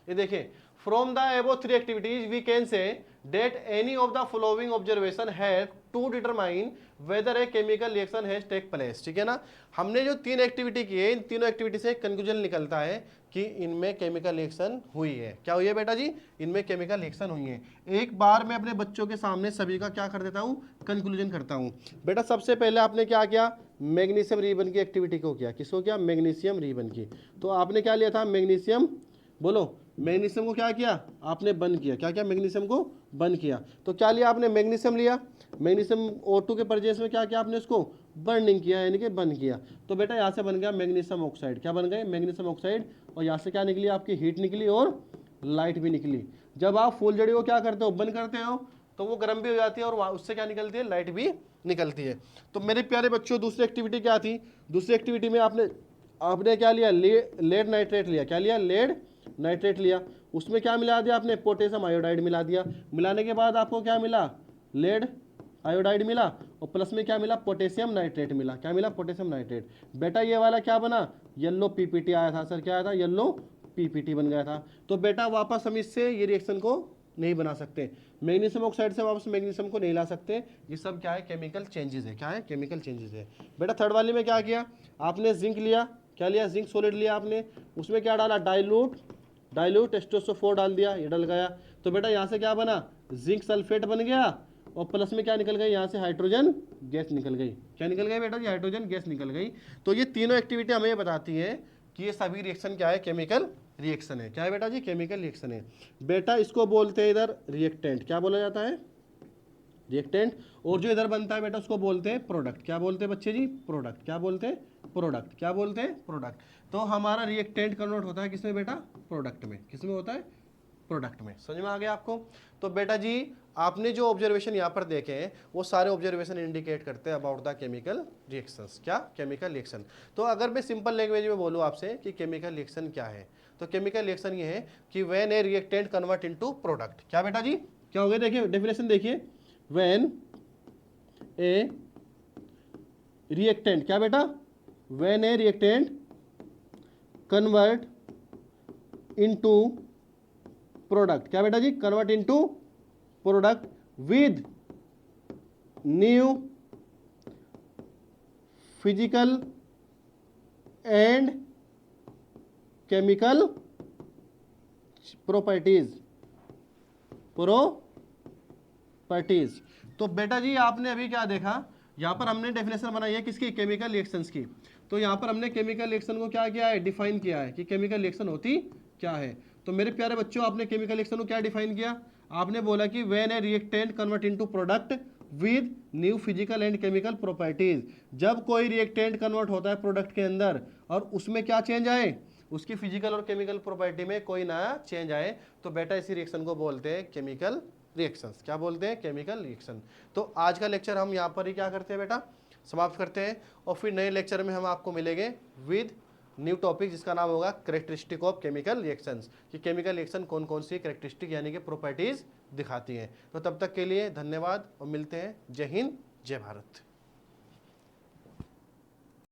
देखिए, from the above 3 activities we can say that any of the following observation है to determine whether a chemical reaction has take place. ठीक है ना, हमने जो 3 एक्टिविटी की है, इन तीनों एक्टिविटी से कंक्लूजन निकलता है कि इनमें केमिकल रिएक्शन हुई है। क्या हुई है बेटा जी, इनमें केमिकल रिएक्शन हुई है। एक बार मैं अपने बच्चों के सामने सभी का क्या कर देता हूँ, कंक्लूजन करता हूँ। बेटा सबसे पहले आपने क्या किया, मैग्नीशियम रिबन की एक्टिविटी को किया, किसको किया, मैग्नीशियम रिबन की। तो आपने क्या लिया था, मैग्नीशियम, बोलो मैग्नीशियम को क्या किया आपने, बंद किया, क्या किया, मैग्नीशियम को बंद किया। तो क्या लिया आपने, मैग्नीशियम लिया, मैग्नीशियम O2 के परजेस में क्या किया आपने, उसको बर्निंग किया, यानी कि बंद किया। तो बेटा यहाँ से बन गया मैग्नीशियम ऑक्साइड, क्या बन गए, मैग्नीशियम ऑक्साइड, और यहाँ से क्या निकली आपकी, हीट निकली और लाइट भी निकली। जब आप फुलझड़ी को क्या करते हो, बंद करते हो, तो वो गर्म भी हो जाती है और उससे क्या निकलती है, लाइट भी निकलती है। तो मेरे प्यारे बच्चों दूसरी एक्टिविटी क्या थी, दूसरी एक्टिविटी में आपने क्या लिया, लेड नाइट्रेट लिया, क्या लिया, लेड नाइट्रेट लिया, उसमें क्या मिला दिया आपने, पोटेशियम आयोडाइड मिला दिया। मिलाने के बाद आपको क्या मिला, लेड आयोडाइड मिला, और प्लस में क्या मिला, पोटेशियम नाइट्रेट मिला। क्या मिला, पोटेशियम नाइट्रेट। बेटा ये वाला क्या बना, येलो पीपीटी आया था सर, क्या आया था, येलो पीपीटी बन गया था। तो बेटा वापस हम इससे ये रिएक्शन को नहीं बना सकते। मैग्नीशियम ऑक्साइड से वापस मैग्नीशियम को नहीं ला सकते। ये सब क्या है, केमिकल चेंजेस है। क्या है, केमिकल चेंजेस है। बेटा थर्ड वाले में क्या किया आपने, जिंक लिया, क्या लिया, जिंक सॉलिड लिया आपने, उसमें क्या डाला, डाइल्यूट H2SO4 डाल दिया, ये डल गया। तो बेटा यहाँ से क्या बना, जिंक सल्फेट बन गया, और प्लस में क्या निकल गई, यहाँ से हाइड्रोजन गैस निकल गई। क्या निकल गई बेटा जी, हाइड्रोजन गैस निकल गई। तो ये तीनों एक्टिविटी हमें ये बताती है कि ये सभी रिएक्शन क्या है, केमिकल रिएक्शन है। क्या है बेटा जी, केमिकल रिएक्शन है। बेटा इसको बोलते हैं इधर रिएक्टेंट, क्या बोला जाता है, रिएक्टेंट। और जो इधर बनता है बेटा उसको बोलते हैं प्रोडक्ट। क्या बोलते हैं बच्चे जी, प्रोडक्ट। क्या बोलते हैं, प्रोडक्ट। क्या बोलते हैं, प्रोडक्ट। तो हमारा रिएक्टेंट कन्वर्ट होता है किसमें बेटा, प्रोडक्ट में। किसमें होता है, प्रोडक्ट में। समझ में आ गया आपको। तो बेटा जी आपने जो ऑब्जर्वेशन यहाँ पर देखे हैं वो सारे ऑब्जर्वेशन इंडिकेट करते हैं अबाउट द केमिकल रिएक्शंस। क्या, केमिकल रिएक्शन। तो अगर मैं सिंपल लैंग्वेज में बोलूँ आपसे कि केमिकल रिएक्शन क्या है, तो केमिकल रिएक्शन ये है कि when a reactant convert into product. क्या बेटा जी, क्या हो गया, देखिए डेफिनेशन देखिए, व्हेन ए रिएक्टेंट, क्या बेटा, when a reactant convert into product. क्या बेटा जी, convert into product with new physical and chemical properties. तो बेटा जी आपने अभी क्या देखा, यहां पर हमने डेफिनेशन बनाई है किसकी, केमिकल रिएक्शंस की। तो यहां पर हमने केमिकल रिएक्शन को क्या किया है, डिफाइन किया है कि केमिकल रिएक्शन होती क्या है। तो मेरे प्यारे बच्चों आपने केमिकल रिएक्शन को क्या डिफाइन किया, आपने बोला कि when a reactant convert into product with new physical and chemical properties. जब कोई रिएक्टेंट कन्वर्ट होता है प्रोडक्ट के अंदर और उसमें क्या चेंज आए, उसकी फिजिकल और केमिकल प्रॉपर्टी में कोई नया चेंज आए, तो बेटा इसी रिएक्शन को बोलते हैं केमिकल रिएक्शंस। क्या बोलते हैं, केमिकल रिएक्शन। तो आज का लेक्चर हम यहाँ पर ही क्या करते हैं बेटा, समाप्त करते हैं। और फिर नए लेक्चर में हम आपको मिलेंगे विद न्यू टॉपिक जिसका नाम होगा कैरेक्टरिस्टिक ऑफ केमिकल रिएक्शंस, कि केमिकल रिएक्शन कौन कौन सी कैरेक्टरिस्टिक यानी कि प्रॉपर्टीज दिखाती हैं। तो तब तक के लिए धन्यवाद और मिलते हैं। जय हिंद, जय भारत।